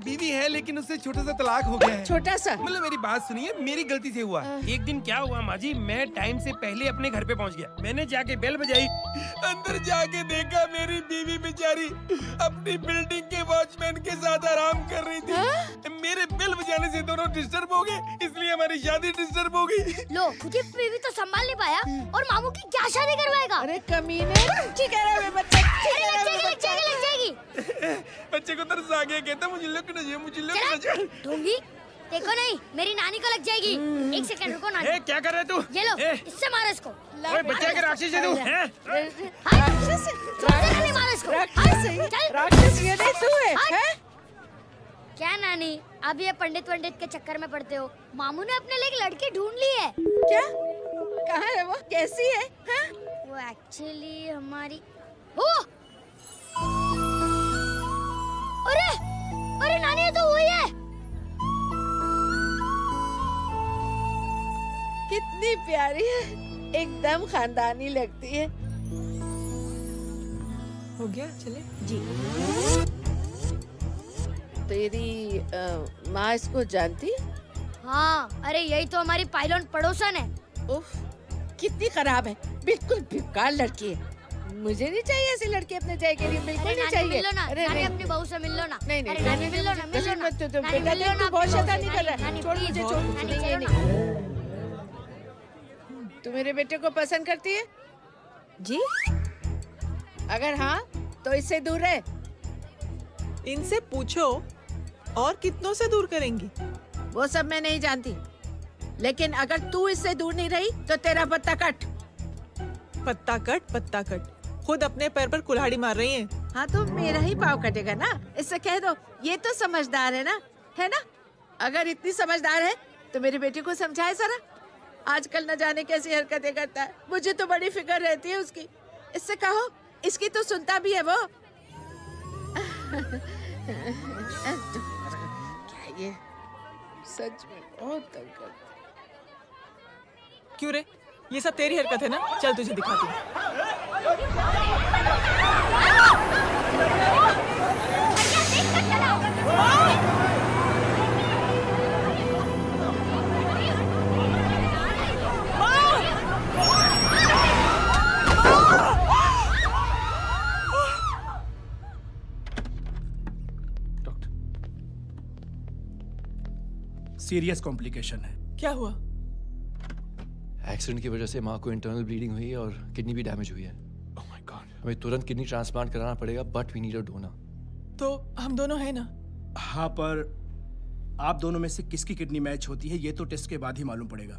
बीवी है लेकिन उससे छोटा सा तलाक हो गया है। छोटा सा? मतलब मेरी बात सुनिए, मेरी गलती से हुआ। एक दिन क्या हुआ माँ जी, मैं टाइम से पहले अपने घर पे पहुँच गया। मैंने जाके बेल बजाई, अंदर जाके देखा मेरी बीवी बेचारी अपनी बिल्डिंग के वॉचमैन के साथ आराम कर रही थी। मेरे बेल बजाने से दोनों डिस्टर्ब हो गए, इसलिए हमारी शादी डिस्टर्ब हो गई। लो, मुझे बीवी तो संभाल नहीं पाया और मामू की क्या शादी करवाएगा? अरे कमीने, ठीक है रे बच्चा, लग जाएगी। बच्चे को तरस आ गया, कहता मुझे लगना चाहिए, मुझे लगना चाहिए। ढोंगी, देखो नहीं, मेरी नानी को लग जाएगी। एक सेकंड रुको नानी। क्या कर रहे तू? ये लो, इससे मारो इसको। ओए बच्चे के राक्षस है तू, हैं? मारो इसको। राक्षस ये नहीं तू है? क्या नानी, अब ये पंडित के चक्कर में पड़ते हो? मामू ने अपने लिए एक लड़की ढूंढ ली है। क्या? कहाँ है वो? कैसी है? वो एक्चुअली हमारी अरे नानी, ये तो वही है। कितनी प्यारी है, एकदम खानदानी लगती है। हो गया, चले जी। तेरी माँ इसको जानती? हाँ, अरे यही तो हमारी पायलट पड़ोसन है। उफ, कितनी खराब है, बिल्कुल बेकार लड़की है। मुझे नहीं चाहिए ऐसी लड़की अपने जय के लिए, बिल्कुल नहीं चाहिए। मिल लो ना, नानी अपनी बहू से मिल लो ना। नहीं अरे नानी मिल लो ना, मिल लो ना। बेटा देख, तू बहुत शैतानी कर रहा है। छोड़ मुझे, छोड़ मुझे, ये नहीं। तू मेरे बेटे को पसंद करती है? जी। अगर हाँ तो इससे दूर रहे। इनसे पूछो, और कितनों से दूर करेंगी? वो सब मैं नहीं जानती, लेकिन अगर तू इससे दूर नहीं रही तो तेरा पत्ता कट। पत्ता कट, खुद अपने पैर पर कुल्हाड़ी मार रही हैं। हाँ तो मेरा ही पाँव कटेगा ना, इससे कह दो। ये तो समझदार है ना, है ना? अगर इतनी समझदार है तो मेरे बेटे को समझाए जरा। आजकल न जाने कैसी हरकतें करता है, मुझे तो बड़ी फिक्र रहती है उसकी। इससे कहो, इसकी तो सुनता भी है वो। क्या ये सच में बहुत तंग करता है। क्यों रे, ये सब तेरी हरकत है ना? चल तुझे दिखाती हूँ। सीरियस कॉम्प्लिकेशन है। क्या हुआ? एक्सीडेंट की वजह से माँ को इंटरनल ब्लीडिंग हुई है और किडनी भी डैमेज हुई है। ओह माय गॉड, हमें तुरंत किडनी ट्रांसप्लांट कराना पड़ेगा, but we need a donor. तो हम दोनों हैं ना? हाँ, पर आप दोनों में से किसकी किडनी मैच होती है ये तो टेस्ट के बाद ही मालूम पड़ेगा।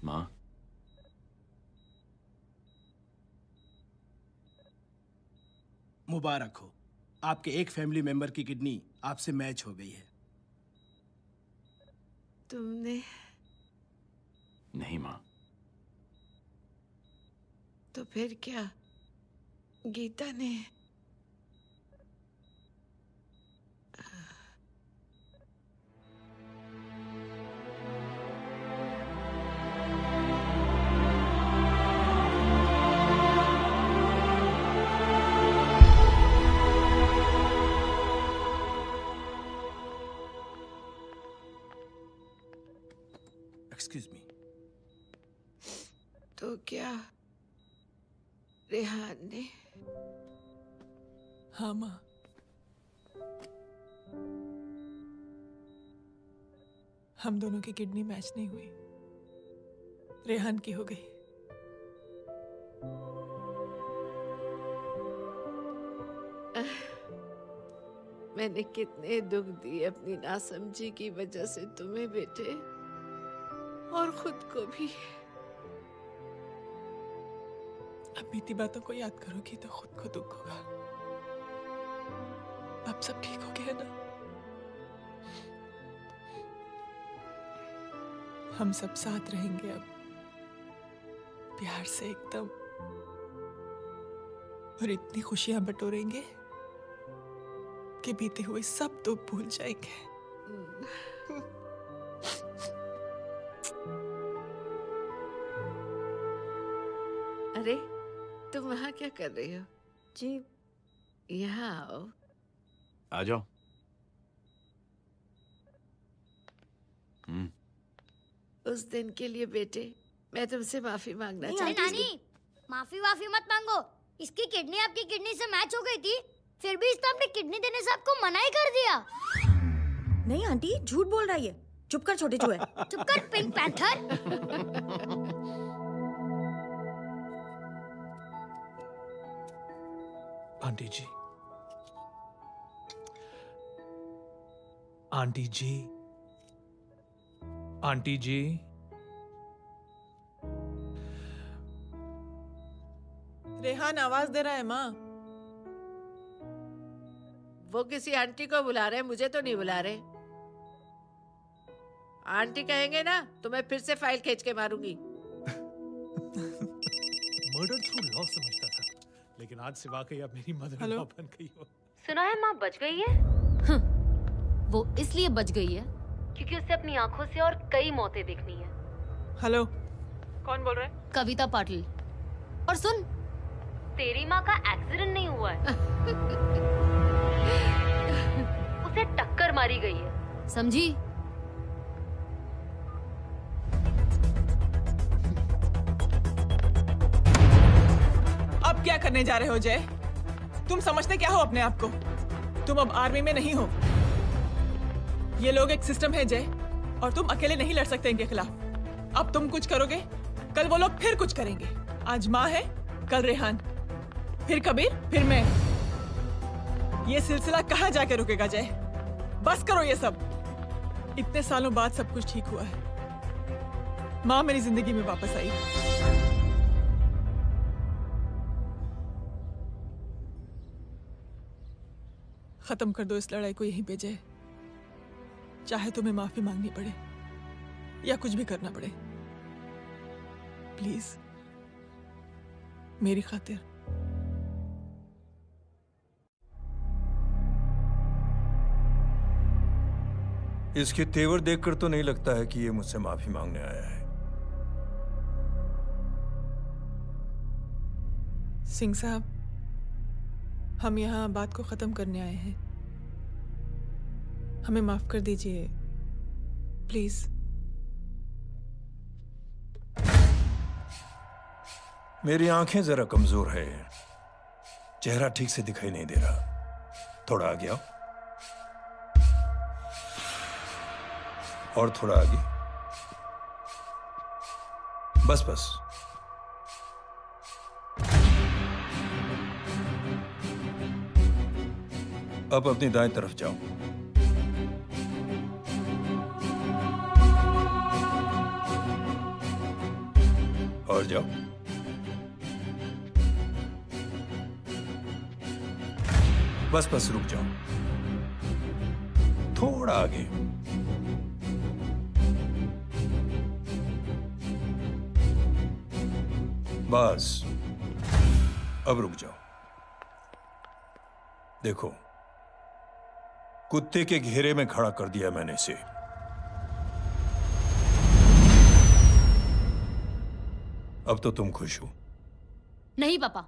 माँ, मुबारक हो, आपके एक फैमिली मेंबर की किडनी आपसे मैच हो गई है। तुमने? नहीं माँ। तो फिर क्या? गीता ने? Excuse me. तो क्या रेहान ने? हाँ माँ, हम दोनों की किडनी मैच नहीं हुई, रेहान की हो गई। मैंने कितने दुख दिए अपनी नासमझी की वजह से तुम्हें बेटे, और खुद को भी। अब बीती बातों को याद करोगी तो खुद को दुख होगा। अब सब ठीक हो गया ना? हम सब साथ रहेंगे अब, प्यार से एकदम, और इतनी खुशियां बटोरेंगे कि बीते हुए सब दुख भूल जाएंगे। अरे तुम वहाँ क्या कर रही हो? जी। यहाँ आओ। आ जाओ। उस दिन के लिए बेटे मैं तुमसे माफी मांगना अरे चाहती नानी, माफी वाफी मत मांगो। इसकी किडनी आपकी किडनी से मैच हो गई थी, फिर भी इसने अपनी किडनी देने से आपको मना ही कर दिया। नहीं आंटी, झूठ बोल रही है। चुप कर छोटे चूहे। चुप कर पिंक पैंथर। आंटी जी, आंटी जी, आंटी जी, रेहान आवाज दे रहा है माँ। वो किसी आंटी को बुला रहे हैं, मुझे तो नहीं बुला रहे। आंटी कहेंगे ना तो मैं फिर से फाइल खींच के मारूंगी। मर्डर थ्रू लॉ समझता था, लेकिन आज से वाकई अब मेरी मदर इन लॉ बन गई हो। सुना है माँ बच गई है। वो इसलिए बच गई है क्योंकि उसे अपनी आंखों से और कई मौतें देखनी है। हेलो, कौन बोल रहे हैं? कविता पाटिल। और सुन, तेरी माँ का एक्सीडेंट नहीं हुआ है, उसे टक्कर मारी गई है, समझी? अब क्या करने जा रहे हो जय? तुम समझते क्या हो अपने आप को? तुम अब आर्मी में नहीं हो। ये लोग एक सिस्टम है जय, और तुम अकेले नहीं लड़ सकते इनके खिलाफ। अब तुम कुछ करोगे, कल वो लोग फिर कुछ करेंगे। आज माँ है, कल रेहान, फिर कबीर, फिर मैं। ये सिलसिला कहाँ जाके रुकेगा जय? बस करो ये सब। इतने सालों बाद सब कुछ ठीक हुआ है। माँ मेरी जिंदगी में वापस आई। खत्म कर दो इस लड़ाई को यहीं पे जय। चाहे तुम्हें माफी मांगनी पड़े या कुछ भी करना पड़े, प्लीज मेरी खातिर। इसके तेवर देखकर तो नहीं लगता है कि ये मुझसे माफी मांगने आया है। सिंह साहब, हम यहाँ बात को खत्म करने आए हैं। हमें माफ कर दीजिए प्लीज। मेरी आंखें जरा कमजोर है, चेहरा ठीक से दिखाई नहीं दे रहा। थोड़ा आगे आओ, और थोड़ा आगे। बस बस। अब अपनी दाएं तरफ जाओ। और जाओ। बस बस रुक जाओ, थोड़ा आगे। बस अब रुक जाओ। देखो, कुत्ते के घेरे में खड़ा कर दिया मैंने इसे। अब तो तुम खुश हो? नहीं पापा,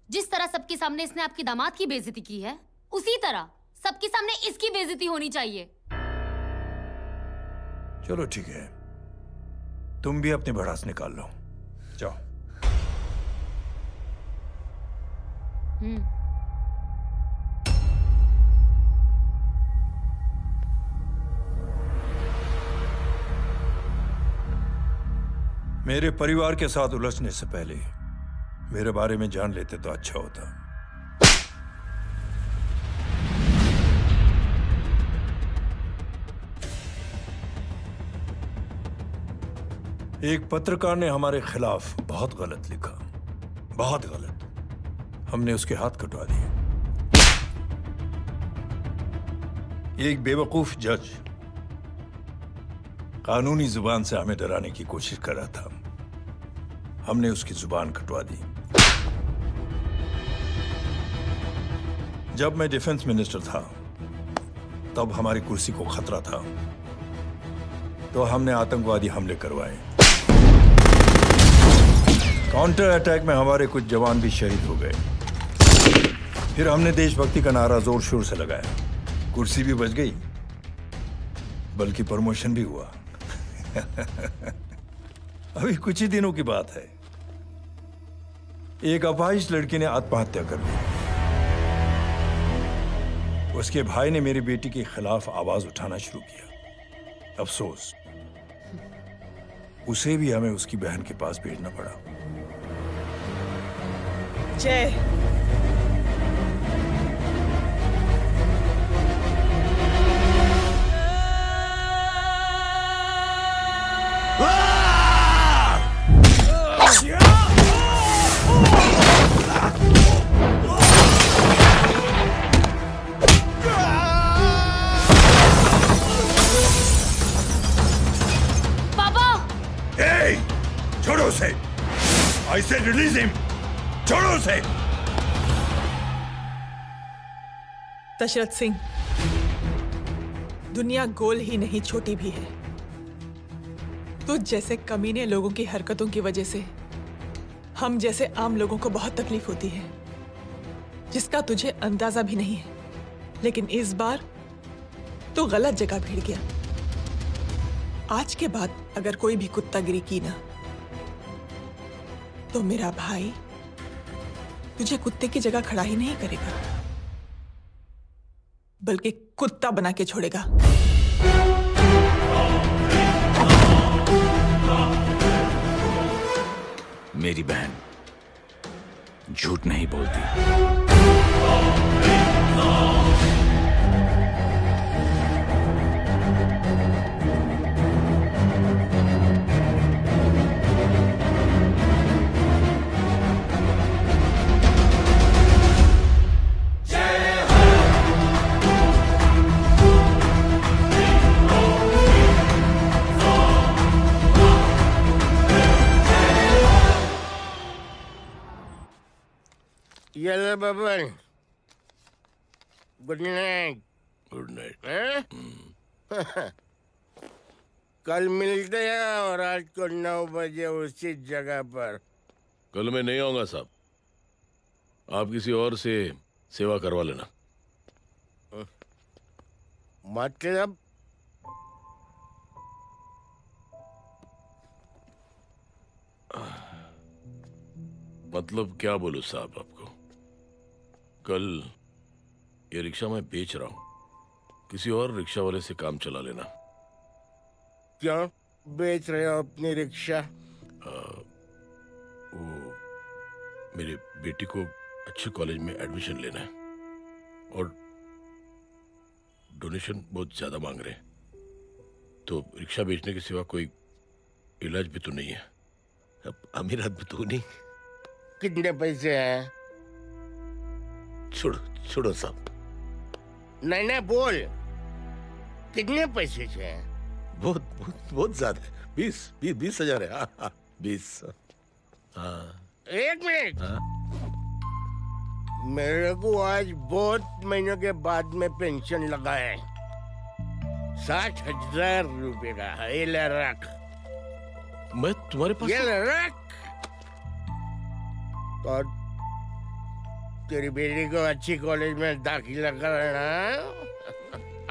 जिस तरह सबके सामने इसने आपकी दामाद की बेइज्जती की है, उसी तरह सबके सामने इसकी बेइज्जती होनी चाहिए। चलो ठीक है, तुम भी अपनी भड़ास निकाल लो। जाओ। मेरे परिवार के साथ उलझने से पहले मेरे बारे में जान लेते तो अच्छा होता। एक पत्रकार ने हमारे खिलाफ बहुत गलत लिखा, बहुत गलत। हमने उसके हाथ कटवा दिए। एक बेवकूफ जज कानूनी जुबान से हमें डराने की कोशिश कर रहा था। हमने उसकी जुबान कटवा दी। जब मैं डिफेंस मिनिस्टर था, तब हमारी कुर्सी को खतरा था, तो हमने आतंकवादी हमले करवाए। काउंटर अटैक में हमारे कुछ जवान भी शहीद हो गए। फिर हमने देशभक्ति का नारा जोर शोर से लगाया। कुर्सी भी बच गई, बल्कि प्रमोशन भी हुआ। अभी कुछ ही दिनों की बात है, एक अपाहिज लड़की ने आत्महत्या कर ली। उसके भाई ने मेरी बेटी के खिलाफ आवाज उठाना शुरू किया। अफसोस, उसे भी हमें उसकी बहन के पास भेजना पड़ा। जय, छोड़ो उसे! I said release him! छोड़ो उसे! दशरथ सिंह, दुनिया गोल ही नहीं छोटी भी है। तुझ जैसे कमीने लोगों की हरकतों की वजह से हम जैसे आम लोगों को बहुत तकलीफ होती है, जिसका तुझे अंदाजा भी नहीं है। लेकिन इस बार तू गलत जगह भिड़ गया। आज के बाद अगर कोई भी कुत्तागिरी की ना, तो मेरा भाई तुझे कुत्ते की जगह खड़ा ही नहीं करेगा, बल्कि कुत्ता बना के छोड़ेगा। मेरी बहन झूठ नहीं बोलती। Yellow Baban, good night. Good night. कल मिलते हैं और रात को 9 बजे उसी जगह पर। कल मैं नहीं आऊंगा साहब, आप किसी और से सेवा करवा लेना। मतलब? मतलब क्या बोलूं साहब आपको। कल ये रिक्शा मैं बेच रहा हूं, किसी और रिक्शा वाले से काम चला लेना। क्यों बेच रहे हो अपनी रिक्शा? वो मेरे बेटी को अच्छे कॉलेज में एडमिशन लेना है और डोनेशन बहुत ज्यादा मांग रहे हैं, तो रिक्शा बेचने के सिवा कोई इलाज भी तो नहीं है। अब अमीर आदमी तो नहीं। कितने पैसे हैं? छोड़ो छोड़ो साहब। नहीं नहीं बोल, कितने पैसे हैं? बहुत बहुत बहुत ज्यादा है। 20,000 है। हाँ 20। हाँ 1 मिनट। मेरे को आज बहुत महीनों के बाद में पेंशन लगा है। 60,000 रुपए का। ये ले रख। मैं तुम्हारे पास? ये ले रख। और तेरी बेटी को अच्छी कॉलेज में दाखिला कराना,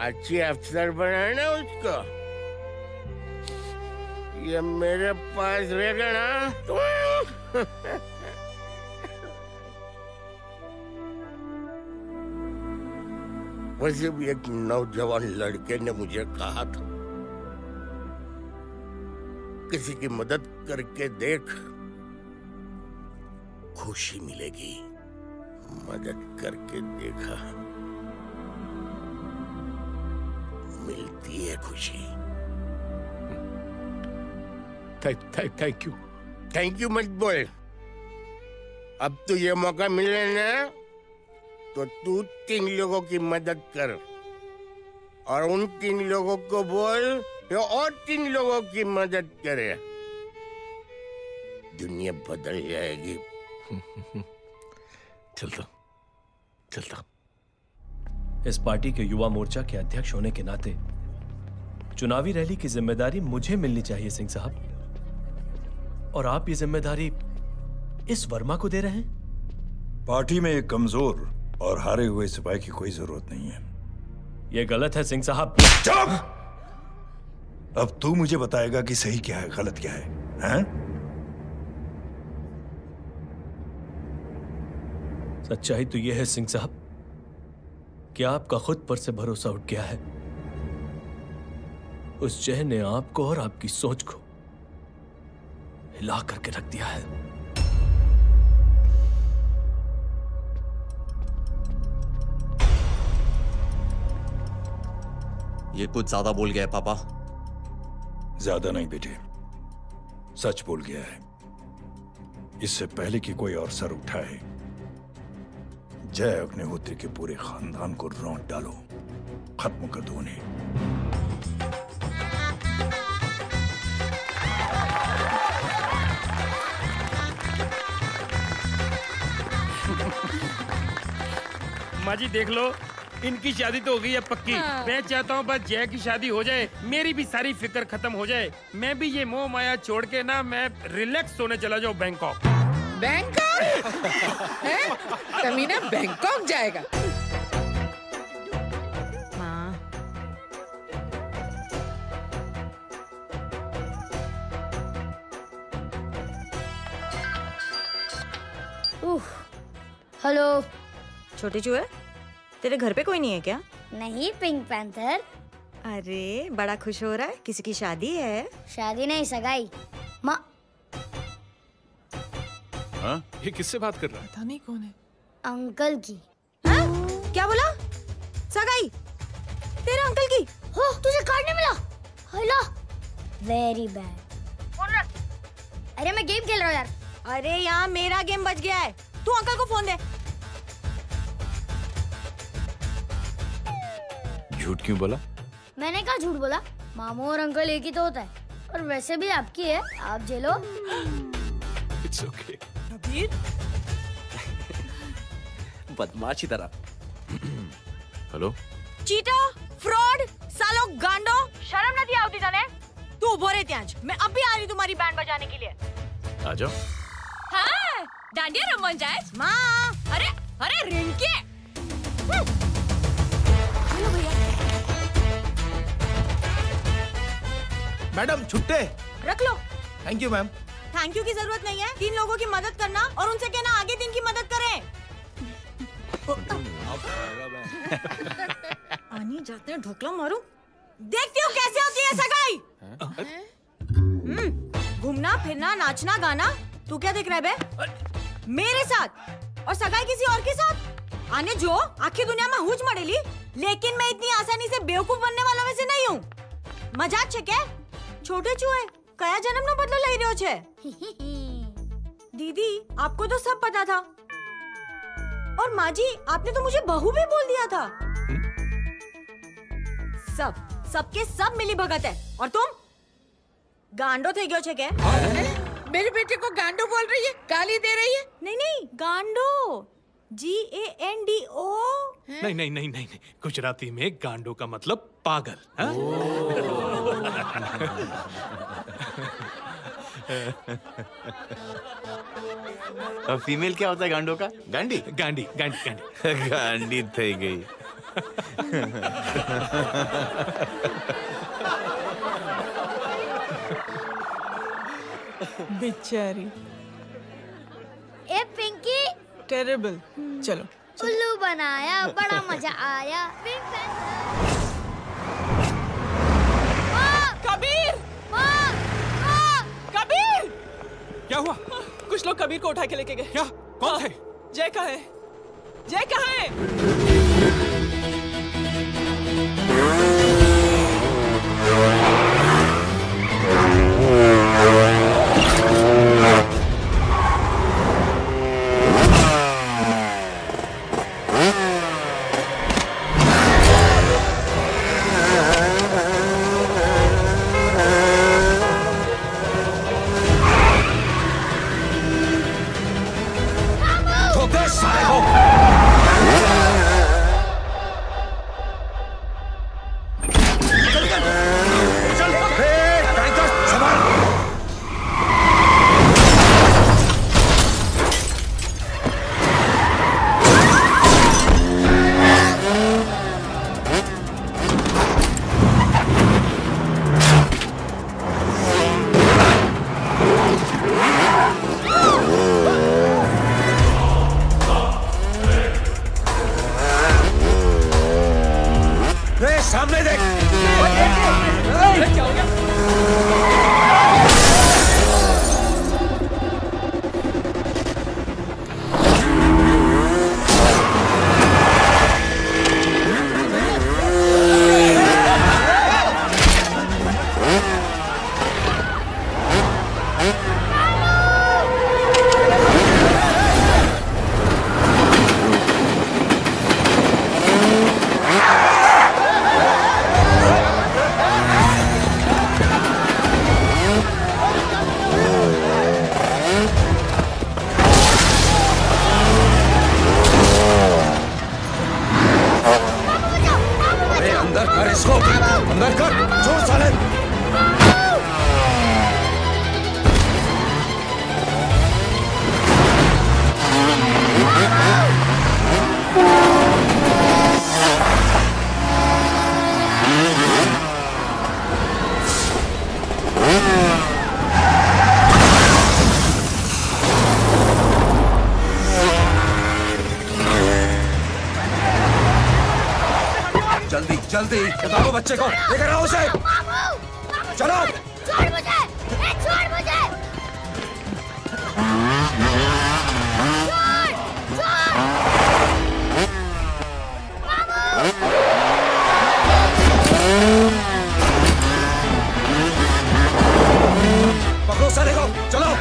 अच्छी अफसर बनाना उसको। ये मेरे पास रहेगा ना तो वैसे भी एक नौजवान लड़के ने मुझे कहा था, किसी की मदद करके देख, खुशी मिलेगी। मदद करके देखा, मिलती है खुशी। Thank you. थैंक यू मत बोल। अब तो ये मौका मिले ना, तो तू 3 लोगों की मदद कर और उन 3 लोगों को बोल जो और 3 लोगों की मदद करे। दुनिया बदल जाएगी। चलता। इस पार्टी के युवा मोर्चा के अध्यक्ष होने के नाते चुनावी रैली की जिम्मेदारी मुझे मिलनी चाहिए सिंह साहब, और आप ये जिम्मेदारी इस वर्मा को दे रहे हैं। पार्टी में एक कमजोर और हारे हुए सिपाही की कोई जरूरत नहीं है। यह गलत है सिंह साहब। चुप! अब तू मुझे बताएगा कि सही क्या है, गलत क्या है, हैं? सच्चाई तो यह है सिंह साहब कि आपका खुद पर से भरोसा उठ गया है। उस जय ने आपको और आपकी सोच को हिला करके रख दिया है। ये कुछ ज्यादा बोल गया है पापा। ज्यादा नहीं बेटे, सच बोल गया है। इससे पहले कि कोई और सर उठाए, जय अग्निहोत्री के पूरे खानदान को रौंद डालो, खत्म कर दो उन्हें। माँ जी देख लो, इनकी शादी तो हो गई है पक्की। हाँ। मैं चाहता हूँ बस जय की शादी हो जाए, मेरी भी सारी फिक्र खत्म हो जाए। मैं भी ये मोह माया छोड़ के ना मैं रिलैक्स होने चला जाऊँ बैंकॉक। बैंकॉक? हैं? कमीना बैंकॉक जाएगा? हेलो। छोटे चूहे, तेरे घर पे कोई नहीं है क्या? नहीं, पिंक पैंथर। अरे बड़ा खुश हो रहा है, किसी की शादी है? शादी नहीं, सगाई। माँ ये किससे बात कर रहा है? पता नहीं कौन है। अंकल की। क्या बोला? सगाई? तेरे अंकल की? हो, तुझे कार्ड नहीं मिला? Hello, very bad. फोन रख। अरे मैं गेम खेल रहा हूँ यार। अरे यहाँ मेरा गेम बच गया है, तू अंकल को फोन दे। झूठ क्यों बोला? मैंने कहा झूठ बोला? मामू और अंकल एक ही तो होता है, और वैसे भी आपकी है, आप झेलो। It's okay. कबीर, बदमाशी तरह। हेलो, चीटा, फ्रॉड, सालो गांडो, शर्म नहीं आवती तने? तू उभो रे त्याज, मैं अब भी आ रही तुम्हारी बैंड बजाने के लिए। आ जाओ। हाँ, डांडिया रमन जाए। माँ, अरे अरे रिंकी। हेलो भैया। मैडम छुट्टे। रख लो। Thank you ma'am. Thank you की जरूरत नहीं है, 3 लोगों की मदद करना और उनसे कहना आगे 3 की मदद करें। आनी जाते हैं ढोकला मारूं। देखती हो कैसे होती है सगाई? घूमना फिरना नाचना गाना, तू क्या देख रहा है बे? मेरे साथ और सगाई किसी और के साथ? आने जो आखिर दुनिया में हुज मड़ेली, लेकिन मैं इतनी आसानी से बेवकूफ बनने वालों में से नहीं हूँ। मजाक छे क्या? छोटे चूहे कया जन्म नो बदलो लई रह्यो छे? दीदी आपको तो सब पता था, और माँ जी आपने तो मुझे बहू भी बोल दिया था। सबके सब मिली भगत है, और तुम गांडो थे गयो छे क्या? मेरे बेटे को गांडो बोल रही है, गाली दे रही है? नहीं गांडो, GANDO। नहीं नहीं नहीं नहीं, गुजराती में गांडो का मतलब पागल। हाँ? और फीमेल क्या होता है गांडो का? गांडी गांडी गांडी गांडी गांडी थई गई। बेचारी। ए पिंकी। टेरिबल। चलो उल्लू बनाया, बड़ा मजा आया। Pink panther. कबीर! कबीर! क्या हुआ? कुछ लोग कबीर को उठा के लेके गए। क्या? कौन थे? जय कहाँ है? जय कहाँ है? अंदर कर इसको, अंदर कर, छोड़ साले। जल्दी जल्दी बताओ बच्चे को, लेकर आओ उसे। चलो छोड़ मुझे, छोड़ मुझे। पकड़ो साले को, चलो।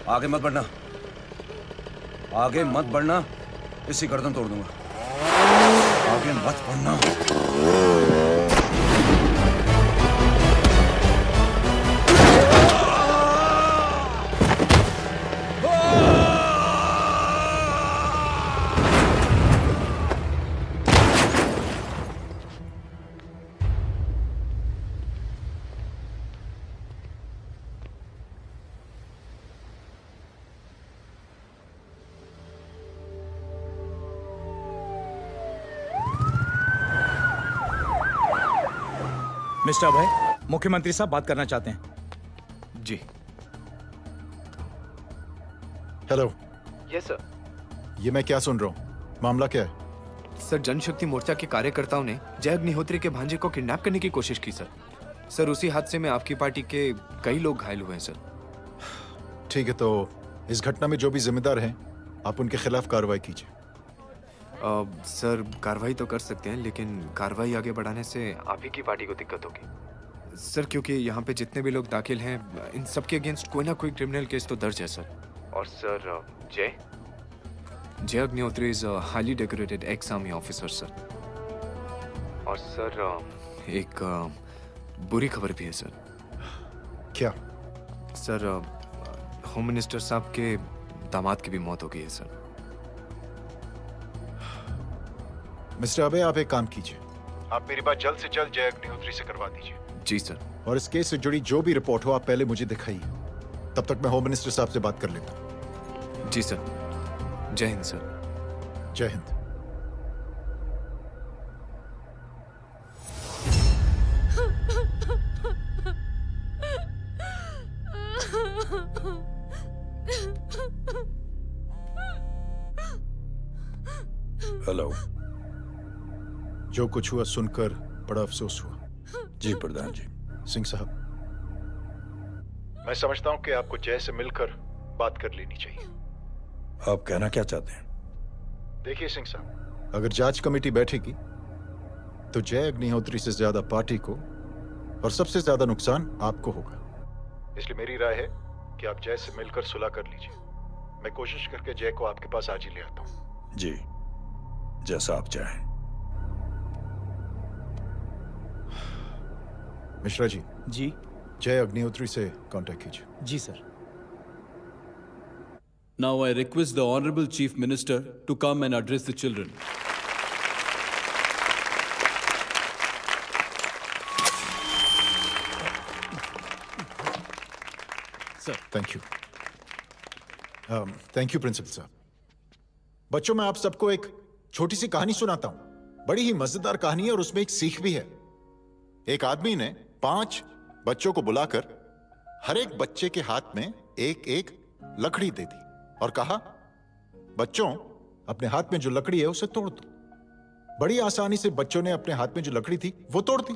आगे मत बढ़ना, आगे मत बढ़ना, इसी गर्दन तोड़ दूंगा। आगे मत बढ़ना। मिस्टर अभय, मुख्यमंत्री साहब बात करना चाहते हैं। जी। हेलो। Yes sir. ये मैं क्या सुन रहा हूँ? मामला क्या है? सर, जनशक्ति मोर्चा के कार्यकर्ताओं ने जय अग्निहोत्री के भांजे को किडनैप करने की कोशिश की सर। सर, उसी हादसे में आपकी पार्टी के कई लोग घायल हुए हैं सर। ठीक है, तो इस घटना में जो भी जिम्मेदार हैं, आप उनके खिलाफ कार्रवाई कीजिए। सर, कार्रवाई तो कर सकते हैं, लेकिन कार्रवाई आगे बढ़ाने से आप ही की पार्टी को दिक्कत होगी सर, क्योंकि यहाँ पे जितने भी लोग दाखिल हैं, इन सबके अगेंस्ट कोई ना कोई क्रिमिनल केस तो दर्ज है सर। और सर, जय Agnihotri is highly decorated ex army officer sir. और सर, एक बुरी खबर भी है सर। क्या? सर, होम मिनिस्टर साहब के दामाद की भी मौत हो गई है सर। मिस्टर अबे, आप एक काम कीजिए, आप मेरी बात जल्द से जल्द जय अग्निहोत्री से करवा दीजिए। जी सर। और इस केस से जुड़ी जो भी रिपोर्ट हो, आप पहले मुझे दिखाइए। तब तक मैं होम मिनिस्टर साहब से बात कर लेता हूँ। जी सर। जय हिंद सर। जय हिंद। हेलो। जो कुछ हुआ सुनकर बड़ा अफसोस हुआ। जी प्रधान जी। सिंह साहब, मैं समझता हूं कि आपको जय से मिलकर बात कर लेनी चाहिए। आप कहना क्या चाहते हैं? देखिए सिंह साहब, अगर जांच कमेटी बैठेगी तो जय अग्निहोत्री से ज्यादा पार्टी को और सबसे ज्यादा नुकसान आपको होगा। इसलिए मेरी राय है कि आप जय से मिलकर सुलह कर लीजिए। मैं कोशिश करके जय को आपके पास आज ही ले आता हूं। जी, जैसा आप चाहें। मिश्रा जी। जी। जय अग्निहोत्री से कांटेक्ट कीजिए। जी sir. Now I request the Honorable Chief Minister to come and address the children. Sir, thank you. Thank you, principal साहब। बच्चों, मैं आप सबको एक छोटी सी कहानी सुनाता हूं। बड़ी ही मजेदार कहानी है और उसमें एक सीख भी है। एक आदमी ने 5 बच्चों को बुलाकर हर एक बच्चे के हाथ में एक एक लकड़ी दे दी और कहा, बच्चों, अपने हाथ में जो लकड़ी है उसे तोड़ दो। बड़ी आसानी से बच्चों ने अपने हाथ में जो लकड़ी थी वो तोड़ दी।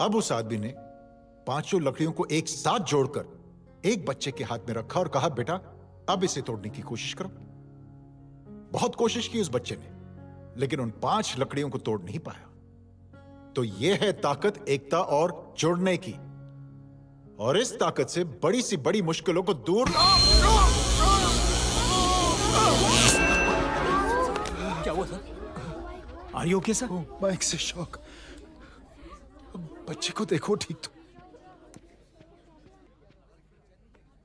अब उस आदमी ने 5 लकड़ियों को एक साथ जोड़कर एक बच्चे के हाथ में रखा और कहा, बेटा अब इसे तोड़ने की कोशिश करो। बहुत कोशिश की उस बच्चे ने, लेकिन उन 5 लकड़ियों को तोड़ नहीं पाया। तो यह है ताकत एकता और जुड़ने की, और इस ताकत से बड़ी सी बड़ी मुश्किलों को दूर। क्या हुआ sir? Are you okay sir? Mike से शॉक। बच्चे को देखो ठीक तो।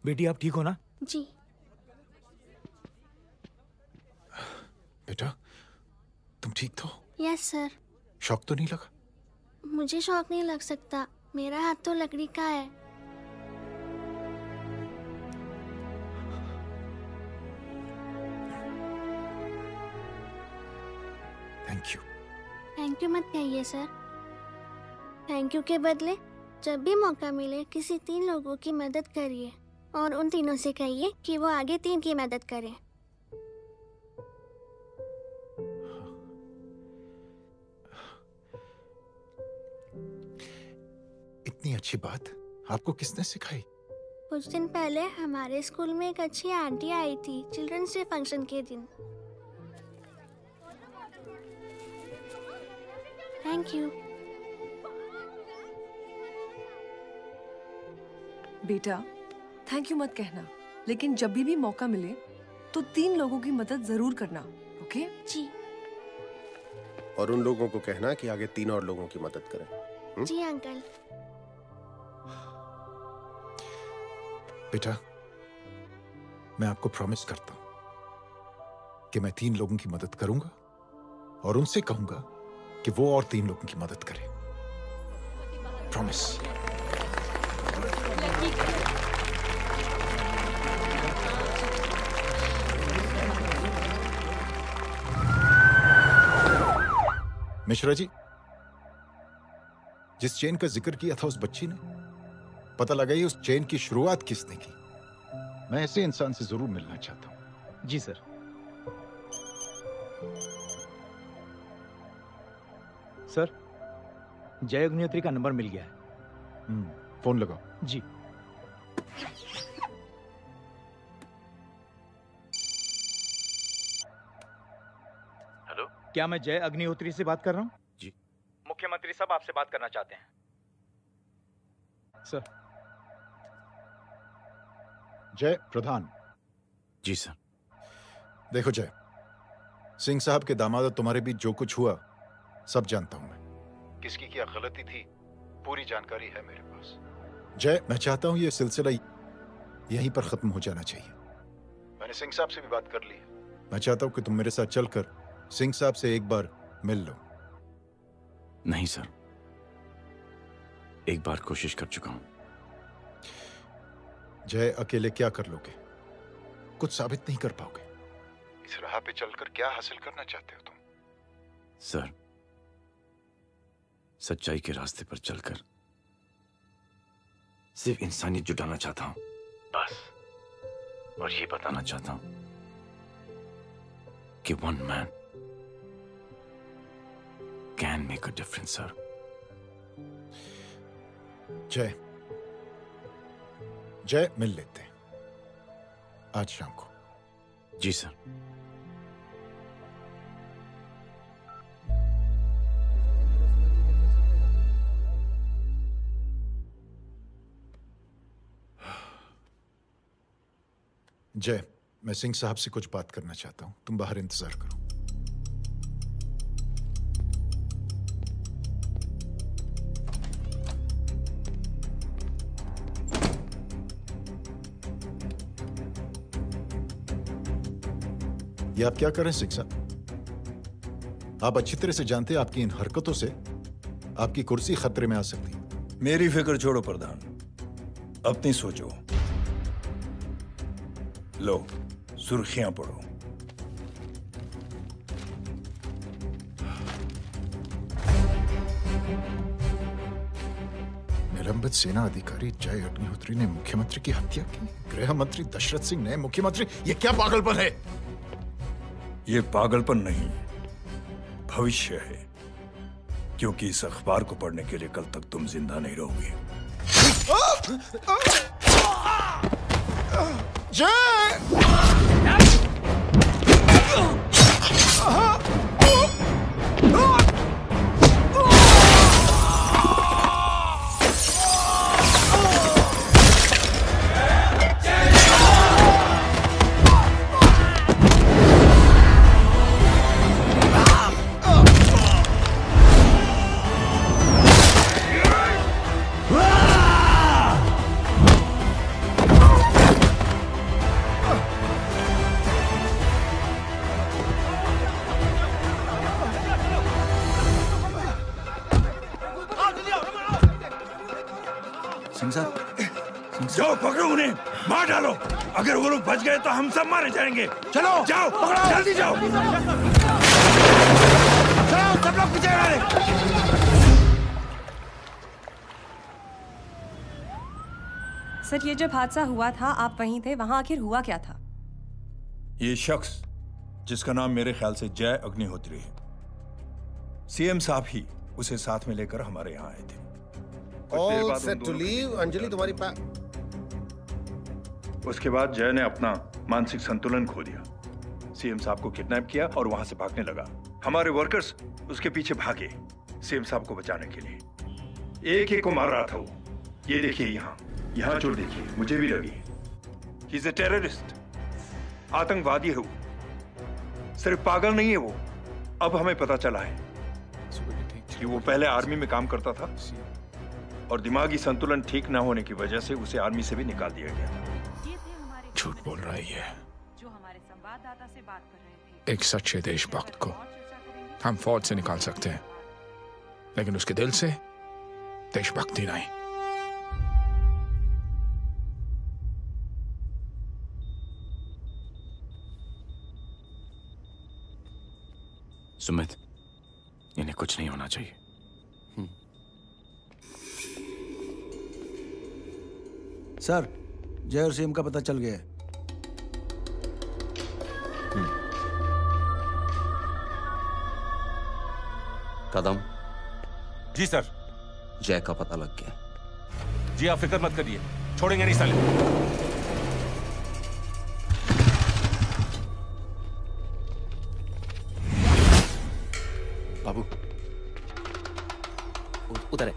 बेटी आप ठीक हो ना? जी। बेटा तुम ठीक तो? Yes sir. शॉक तो नहीं लगा? मुझे शॉक नहीं लग सकता, मेरा हाथ तो लकड़ी का है। Thank you. थैंक यू मत कहिए सर। थैंक यू के बदले जब भी मौका मिले किसी 3 लोगों की मदद करिए, और उन तीनों से कहिए कि वो आगे 3 की मदद करें। इतनी अच्छी बात आपको किसने सिखाई? कुछ दिन पहले हमारे स्कूल में एक अच्छी आंटी आई थी चिल्ड्रंस डे फंक्शन के दिन। Thank you. बेटा थैंक यू मत कहना, लेकिन जब भी मौका मिले तो 3 लोगों की मदद जरूर करना, ओके? जी। और उन लोगों को कहना कि आगे 3 और लोगों की मदद करें। जी अंकल। बेटा मैं आपको प्रॉमिस करता हूं कि मैं 3 लोगों की मदद करूंगा और उनसे कहूंगा कि वो और 3 लोगों की मदद करें। प्रॉमिस। मिश्रा जी, जिस चेन का जिक्र किया था उस बच्ची ने, पता लगा ही उस चेन की शुरुआत किसने की। मैं ऐसे इंसान से जरूर मिलना चाहता हूं। जी सर। सर जय अग्निहोत्री का नंबर मिल गया है। फोन लगाओ। जी। हेलो, क्या मैं जय अग्निहोत्री से बात कर रहा हूँ? जी। मुख्यमंत्री साहब आपसे बात करना चाहते हैं सर। जय प्रधान। जी सर। देखो जय, सिंह साहब के दामाद और तुम्हारे बीच जो कुछ हुआ सब जानता हूं मैं। किसकी क्या गलती थी पूरी जानकारी है मेरे पास। जय मैं चाहता हूं ये सिलसिला यहीं पर खत्म हो जाना चाहिए। मैंने सिंह साहब से भी बात कर ली है। मैं चाहता हूं कि तुम मेरे साथ चलकर सिंह साहब से एक बार मिल लो। नहीं सर, एक बार कोशिश कर चुका हूं। जय अकेले क्या कर लोगे? कुछ साबित नहीं कर पाओगे। इस राह पे चलकर क्या हासिल करना चाहते हो तुम? सर, सच्चाई के रास्ते पर चलकर सिर्फ इंसानियत जुटाना चाहता हूं बस। और ये बताना चाहता हूं कि one man can make a difference sir. जय जय मिल लेते हैं आज शाम को। जी सर। जय मैं सिंह साहब से कुछ बात करना चाहता हूं, तुम बाहर इंतजार करो। ये आप क्या कर रहे हैं सिंह साहब? आप अच्छी तरह से जानते हैं आपकी इन हरकतों से आपकी कुर्सी खतरे में आ सकती है। मेरी फिक्र छोड़ो प्रधान, अपनी सोचो। लो सुर्खियां पढ़ो। निलंबित सेना अधिकारी जय अग्निहोत्री ने मुख्यमंत्री की हत्या की। गृह मंत्री दशरथ सिंह ने मुख्यमंत्री, ये क्या पागलपन है? ये पागलपन नहीं, भविष्य है, क्योंकि इस अखबार को पढ़ने के लिए कल तक तुम जिंदा नहीं रहोगे। जाओ पकड़ो उन्हें, मार डालो। अगर वो लोग बच गए तो हम सब मारे जाएंगे। चलो जाओ, पकड़ो, जल्दी जाओ। चलो सब लोग पीछे आ रहे। सर, ये जब हादसा हुआ था आप वहीं थे, वहां आखिर हुआ क्या था? ये शख्स जिसका नाम मेरे ख्याल से जय अग्निहोत्री है, सीएम साहब ही उसे साथ में लेकर हमारे यहाँ आए थे। All set to leave, Anjali तुम्हारी उसके बाद जय ने अपना मानसिक संतुलन खो दिया, सीएम साहब को किडनैप किया और वहां से भागने लगा। हमारे वर्कर्स उसके पीछे भागे सीएम साहब को बचाने के लिए। एक एक को मार रहा था वो। ये देखिए यहाँ चोट देखिए, मुझे भी लगी। ही इज अ टेररिस्ट, आतंकवादी है वो, सिर्फ पागल नहीं है वो। अब हमें पता चला है कि वो पहले आर्मी में काम करता था और दिमागी संतुलन ठीक ना होने की वजह से उसे आर्मी से भी निकाल दिया गया। झूठ बोल रही है। जो हमारे संवाददाता से बात कर रहे थे। एक सच्चे देशभक्त को हम फौज से निकाल सकते हैं, लेकिन उसके दिल से देशभक्ति नहीं। सुमित, इन्हें कुछ नहीं होना चाहिए। सर, जय और सीएम का पता चल गया है। कदम। जी सर। जय का पता लग गया। जी आप फिक्र मत करिए, छोड़ेंगे नहीं साले। बाबू उधर है।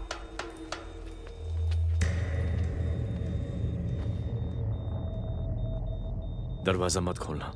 दरवाजा मत खोलना।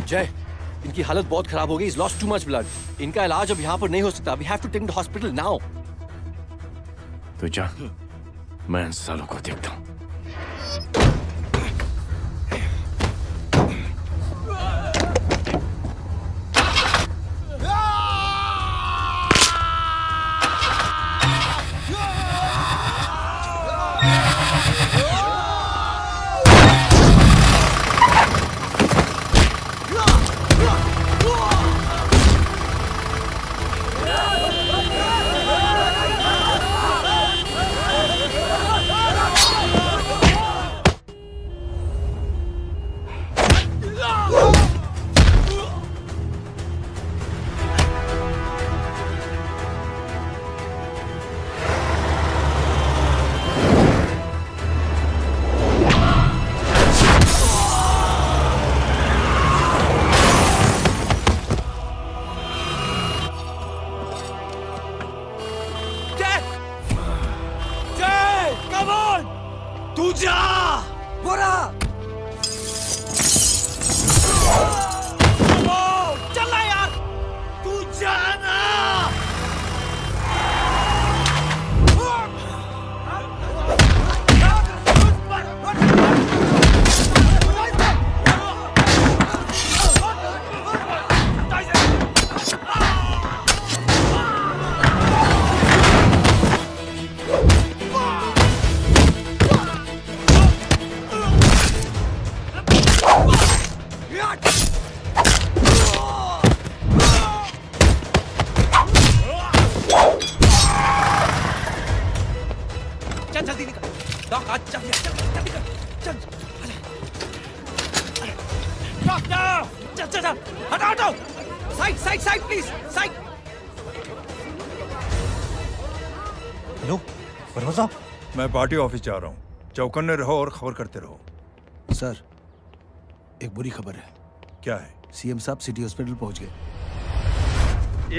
जय, इनकी हालत बहुत खराब हो गई। He's lost too much blood. इनका इलाज अब यहाँ पर नहीं हो सकता। We have to take him to hospital now. तो जा, मैं इन सालों को देखता हूँ। कमोन तू जा बोरा चला यार तू जाना मैं पार्टी ऑफिस जा रहा हूँ। चौकन्ने रहो और खबर करते रहो। सर, एक बुरी खबर है। क्या है? सीएम साहब सिटी हॉस्पिटल पहुंच गए।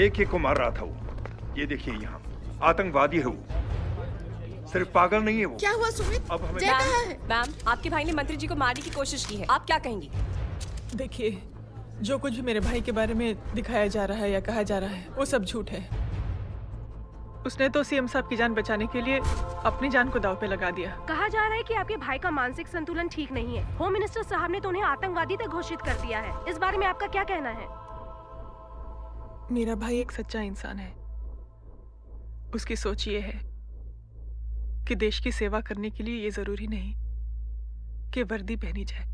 एक को मार रहा था वो। ये देखिए यहाँ आतंकवादी है वो। सिर्फ पागल नहीं है वो। क्या हुआ सुमित? अब हमें जय कहाँ है? मैम, आपके भाई ने मंत्री जी को मारने की कोशिश की है। आप क्या कहेंगी? देखिए, जो कुछ भी मेरे भाई के बारे में दिखाया जा रहा है या कहा जा रहा है वो सब झूठ है। उसने तो सीएम साहब की जान बचाने के लिए अपनी जान को दांव पे लगा दिया। कहा जा रहा है कि आपके भाई का मानसिक संतुलन ठीक नहीं है। होम मिनिस्टर साहब ने तो उन्हें आतंकवादी तक घोषित कर दिया है। इस बारे में आपका क्या कहना है? मेरा भाई एक सच्चा इंसान है। उसकी सोच ये है कि देश की सेवा करने के लिए ये जरूरी नहीं कि वर्दी पहनी जाए।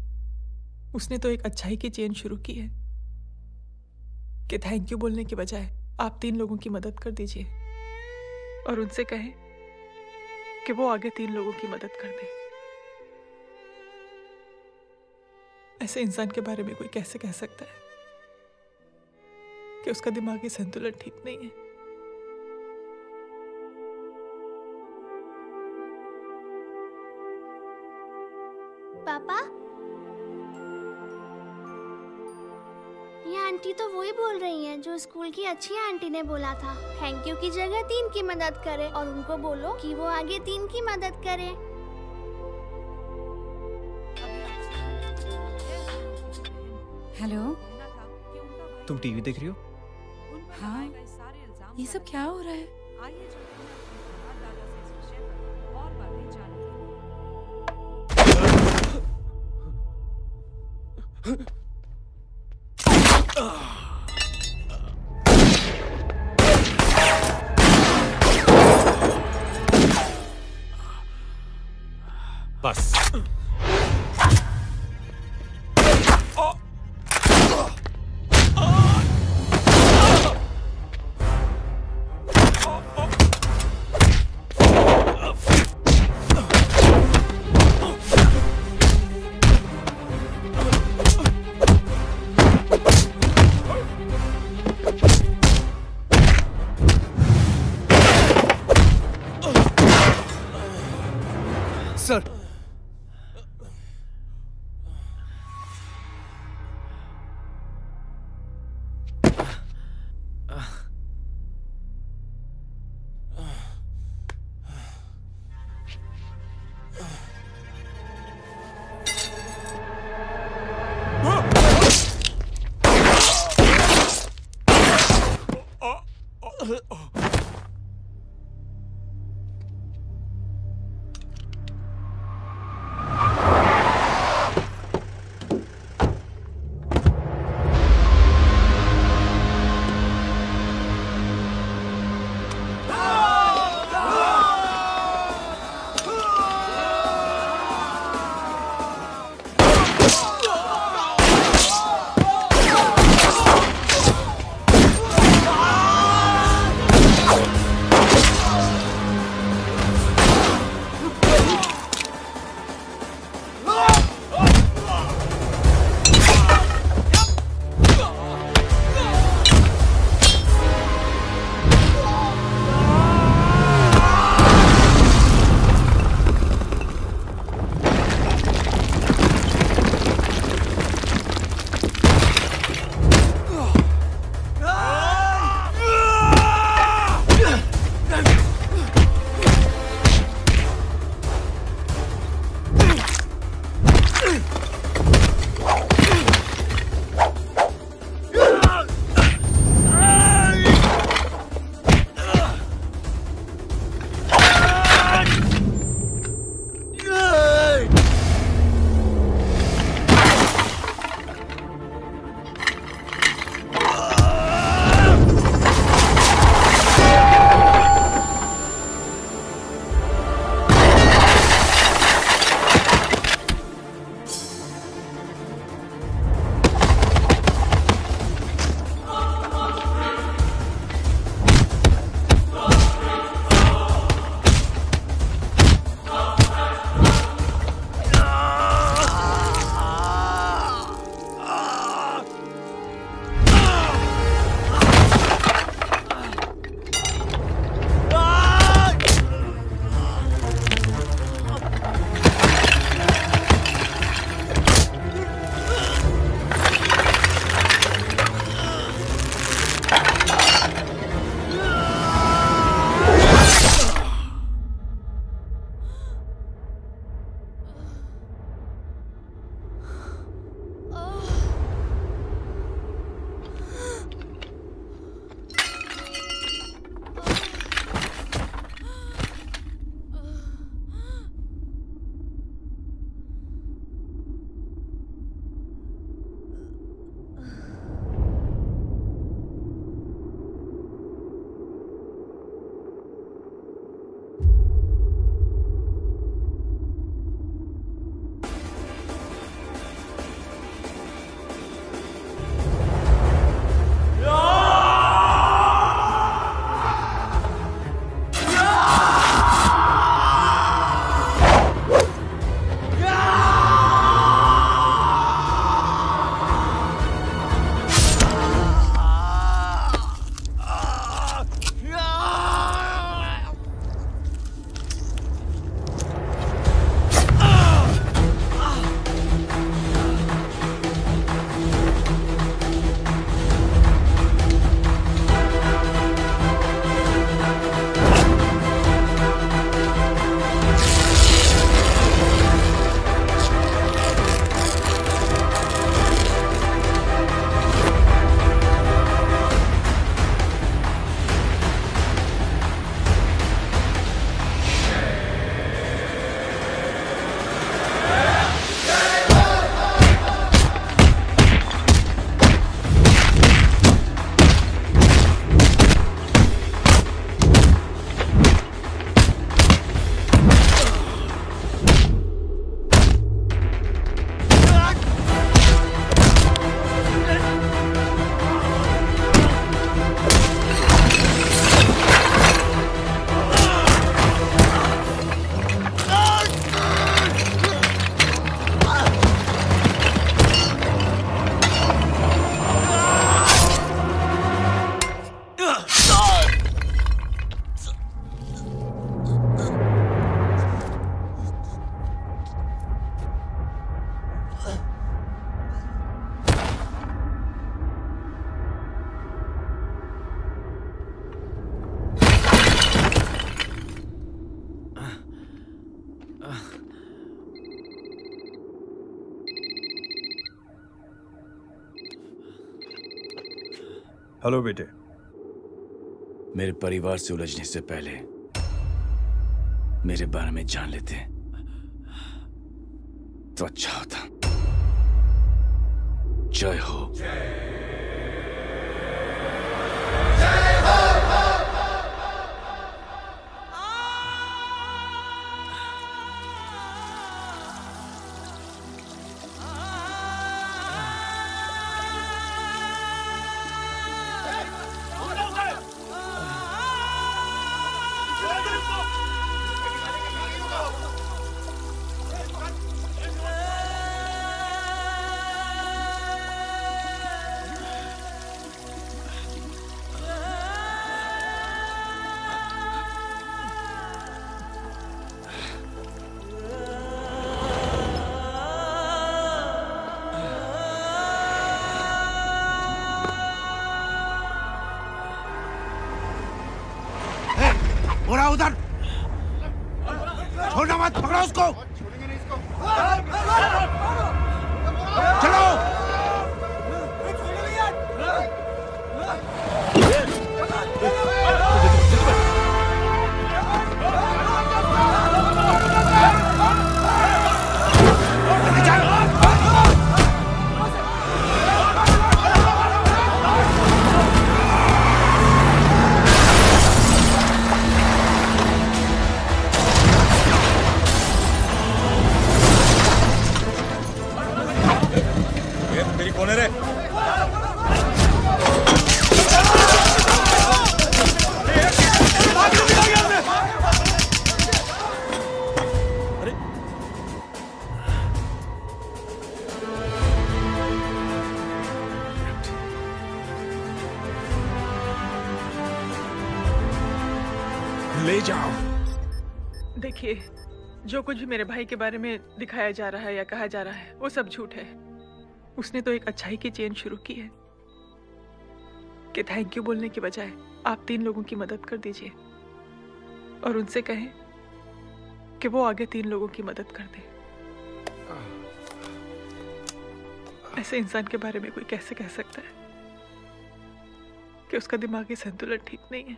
उसने तो एक अच्छाई की चेन शुरू की है कि थैंक यू बोलने के बजाय आप 3 लोगों की मदद कर दीजिए और उनसे कहें कि वो आगे 3 लोगों की मदद कर दे। ऐसे इंसान के बारे में कोई कैसे कह सकता है कि उसका दिमागी संतुलन ठीक नहीं है? पापा, ये आंटी तो वही बोल रही हैं जो स्कूल की अच्छी आंटी ने बोला था। थैंक यू की जगह 3 की मदद करे और उनको बोलो कि वो आगे 3 की मदद करे। हेलो, तुम टीवी देख रही हो? हाँ, ये सब क्या हो रहा है? बस सर, हेलो बेटे। मेरे परिवार से उलझने से पहले मेरे बारे में जान लेते तो अच्छा होता। जय हो। बोरा उधर, छोड़ना मत, पकड़ो उसको। चलो। कौन है रे? ले जाओ। देखिए, जो कुछ भी मेरे भाई के बारे में दिखाया जा रहा है या कहा जा रहा है वो सब झूठ है। उसने तो एक अच्छाई की चेन शुरू की है कि थैंक यू बोलने की बजाय आप 3 लोगों की मदद कर दीजिए और उनसे कहें कि वो आगे 3 लोगों की मदद कर दे। ऐसे इंसान के बारे में कोई कैसे कह सकता है कि उसका दिमागी संतुलन ठीक नहीं है?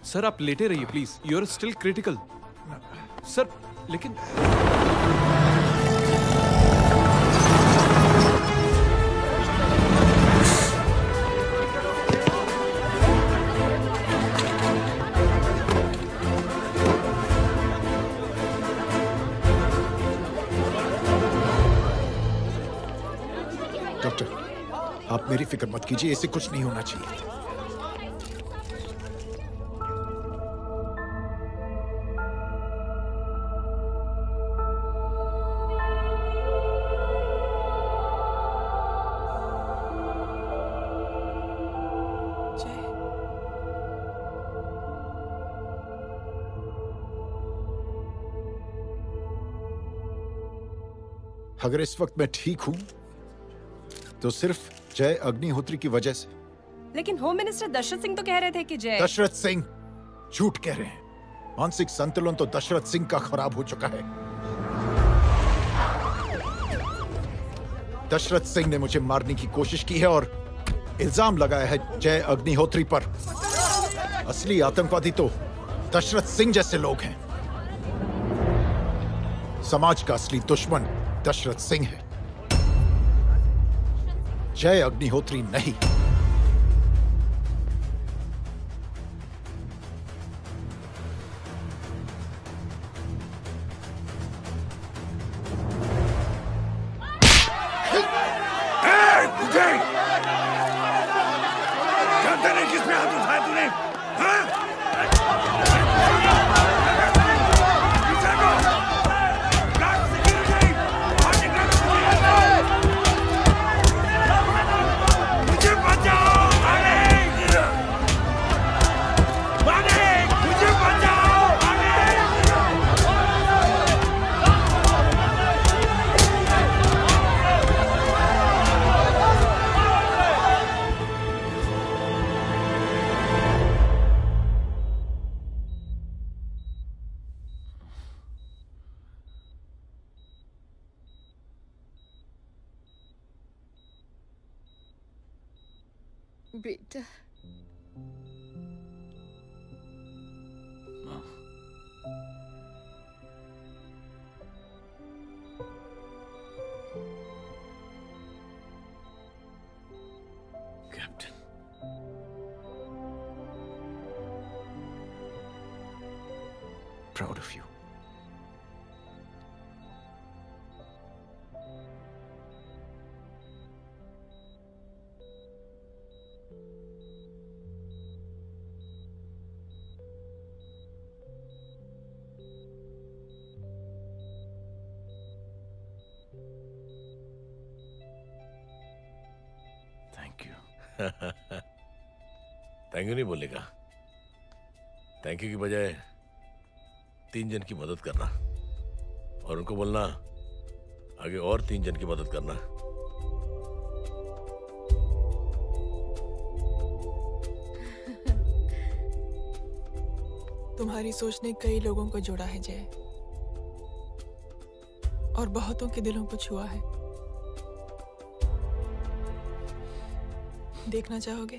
सर आप लेटे रहिए please, you are still critical. Sir लेकिन डॉक्टर, आप मेरी फिक्र मत कीजिए, इसे कुछ नहीं होना चाहिए। अगर इस वक्त मैं ठीक हूं तो सिर्फ जय अग्निहोत्री की वजह से। लेकिन होम मिनिस्टर दशरथ सिंह तो कह रहे थे कि जय। दशरथ सिंह झूठ कह रहे हैं। मानसिक संतुलन तो दशरथ सिंह का खराब हो चुका है। दशरथ सिंह ने मुझे मारने की कोशिश की है और इल्जाम लगाया है जय अग्निहोत्री पर। असली आतंकवादी तो दशरथ सिंह जैसे लोग हैं। समाज का असली दुश्मन दशरथ सिंह है, जय अग्निहोत्री नहीं। जानते नहीं किसमें हाथ उठाया तूने? बेटा captain, proud of you. Thank you. Thank you नहीं बोलेगा। थैंक यू की बजाय 3 जन की मदद करना और उनको बोलना आगे और 3 जन की मदद करना। तुम्हारी सोच ने कई लोगों को जोड़ा है जय, और बहुतों के दिलों को छुआ है। देखना चाहोगे?